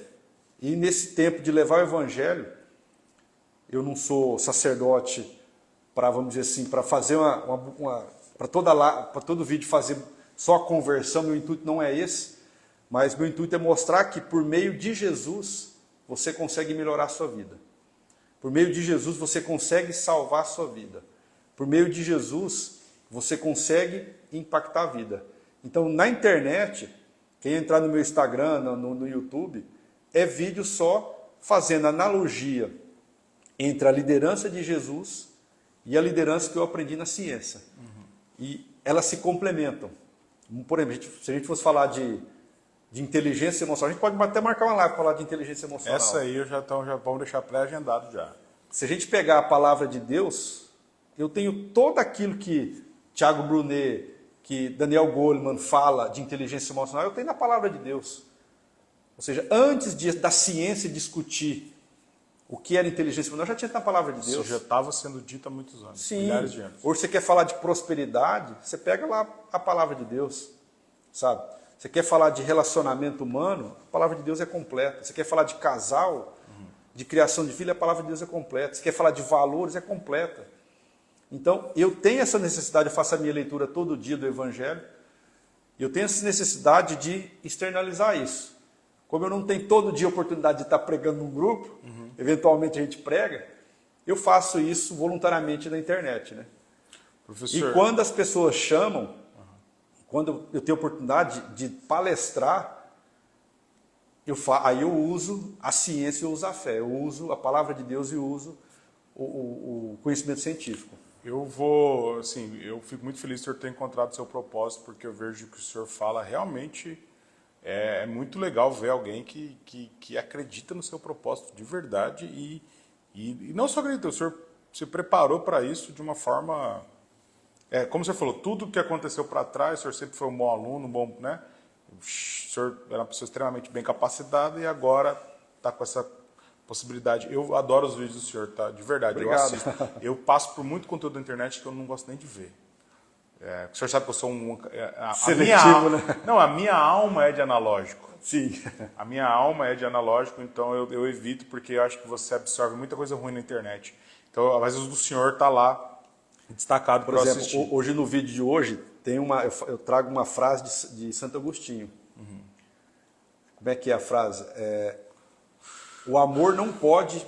E nesse tempo de levar o Evangelho, eu não sou sacerdote para, vamos dizer assim, para fazer para todo vídeo fazer só a conversão. Meu intuito não é esse, mas meu intuito é mostrar que por meio de Jesus você consegue melhorar a sua vida. Por meio de Jesus você consegue salvar a sua vida. Por meio de Jesus você consegue impactar a vida. Então, na internet, quem entrar no meu Instagram, no YouTube, é vídeo só fazendo analogia entre a liderança de Jesus e a liderança que eu aprendi na ciência. E elas se complementam. Por exemplo, se a gente fosse falar de inteligência emocional, a gente pode até marcar uma live para falar de inteligência emocional. Essa aí já vamos deixar pré-agendado já. Se a gente pegar a palavra de Deus, eu tenho todo aquilo que Tiago Brunet, que Daniel Goleman fala de inteligência emocional, eu tenho na palavra de Deus. Ou seja, antes da ciência discutir o que era inteligência emocional, já tinha na palavra de Deus. Isso já estava sendo dito há muitos anos, Sim. milhares de anos. Hoje você quer falar de prosperidade, você pega lá a palavra de Deus, sabe? Você quer falar de relacionamento humano, a palavra de Deus é completa. Você quer falar de casal, de criação de filho, a palavra de Deus é completa. Você quer falar de valores, é completa. Então, eu tenho essa necessidade, eu faço a minha leitura todo dia do Evangelho, e eu tenho essa necessidade de externalizar isso. Como eu não tenho todo dia a oportunidade de estar pregando num grupo, eventualmente a gente prega, eu faço isso voluntariamente na internet, né? Professor, E quando as pessoas chamam, quando eu tenho a oportunidade de palestrar, aí eu uso a ciência, eu uso a fé, eu uso a palavra de Deus e uso o conhecimento científico. Eu vou, assim, eu fico muito feliz de o senhor ter encontrado o seu propósito, porque eu vejo que o senhor fala realmente é muito legal ver alguém que acredita no seu propósito de verdade e não só acredita, o senhor se preparou para isso de uma forma, como você falou, tudo que aconteceu para trás, o senhor sempre foi um bom aluno, um bom, né? O senhor era uma pessoa extremamente bem capacitada e agora está com essa possibilidade. Eu adoro os vídeos do senhor, tá? De verdade, Obrigado. eu assisto. Eu passo por muito conteúdo da internet que eu não gosto nem de ver. O senhor sabe que eu sou seletivo, né? Não, a minha alma é de analógico. Sim. A minha alma é de analógico, então eu evito, porque eu acho que você absorve muita coisa ruim na internet. Então, às vezes o senhor está lá destacado para exemplo, assistir. hoje no vídeo de hoje, eu trago uma frase de Santo Agostinho. Uhum. Como é que é a frase? O amor não pode...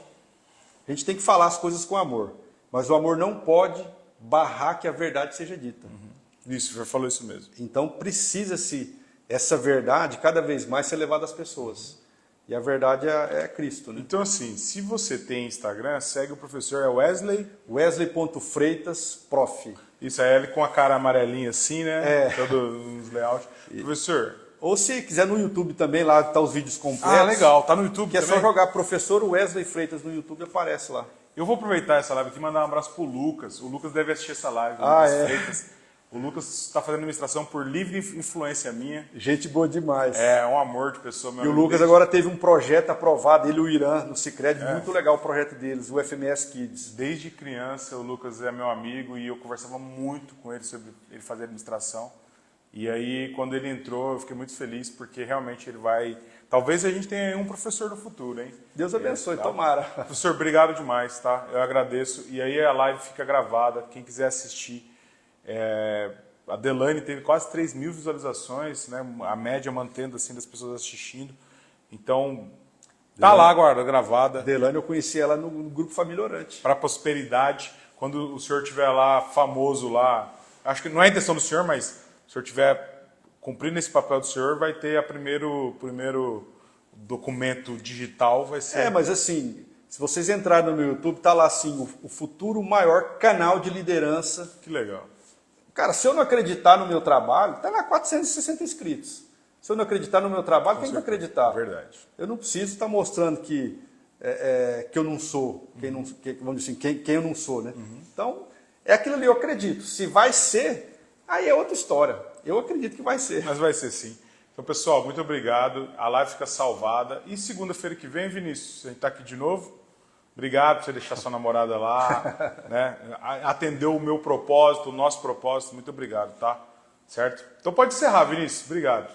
A gente tem que falar as coisas com amor, mas o amor não pode barrar que a verdade seja dita. Uhum. Isso, o senhor falou isso mesmo. Então precisa-se essa verdade cada vez mais ser levada às pessoas. E a verdade é Cristo, né? Então assim, se você tem Instagram, segue o professor, Wesley... Wesley.Freitas, prof. Isso, é ele com a cara amarelinha assim, né? Todos os layouts. Professor... Ou se quiser no YouTube também, lá tá os vídeos completos. Ah, legal, tá no YouTube que também? É só jogar professor Wesley Freitas no YouTube, aparece lá. Eu vou aproveitar essa live aqui e mandar um abraço pro Lucas. O Lucas deve assistir essa live. Freitas. O Lucas está fazendo administração por livre influência minha. Gente boa demais. É um amor de pessoa. Meu e o Lucas agora teve um projeto aprovado, ele e o Irã, no Sicredi, muito legal o projeto deles, o FMS Kids. Desde criança, o Lucas é meu amigo e eu conversava muito com ele sobre ele fazer administração. E aí, quando ele entrou, eu fiquei muito feliz, porque realmente ele vai... Talvez a gente tenha um professor no futuro, hein? Deus abençoe, tomara. Professor, obrigado demais, tá? Eu agradeço. E aí a live fica gravada, quem quiser assistir. A Delane teve quase 3.000 visualizações, né? A média mantendo assim das pessoas assistindo. Então, tá lá agora, gravada. Delane, eu conheci ela no grupo Família Orante. Para prosperidade, quando o senhor estiver lá, famoso lá, acho que não é a intenção do senhor, mas... Se o senhor estiver cumprindo esse papel do senhor, vai ter o primeiro documento digital, vai ser... mas assim, se vocês entrarem no meu YouTube, tá lá assim, o futuro maior canal de liderança. Que legal. Cara, se eu não acreditar no meu trabalho, tá lá 460 inscritos. Se eu não acreditar no meu trabalho, quem vai acreditar? Verdade. Eu não preciso estar mostrando que eu não sou, vamos dizer assim, quem eu não sou, né? Uhum. Então, é aquilo ali, eu acredito. Se vai ser... Aí é outra história. Eu acredito que vai ser. Mas vai ser sim. Então, pessoal, muito obrigado. A live fica salvada. E segunda-feira que vem, Vinícius, a gente está aqui de novo. Obrigado por você deixar sua namorada lá. Né? Atendeu o meu propósito, o nosso propósito. Muito obrigado, tá? Certo? Então pode encerrar, Vinícius. Obrigado.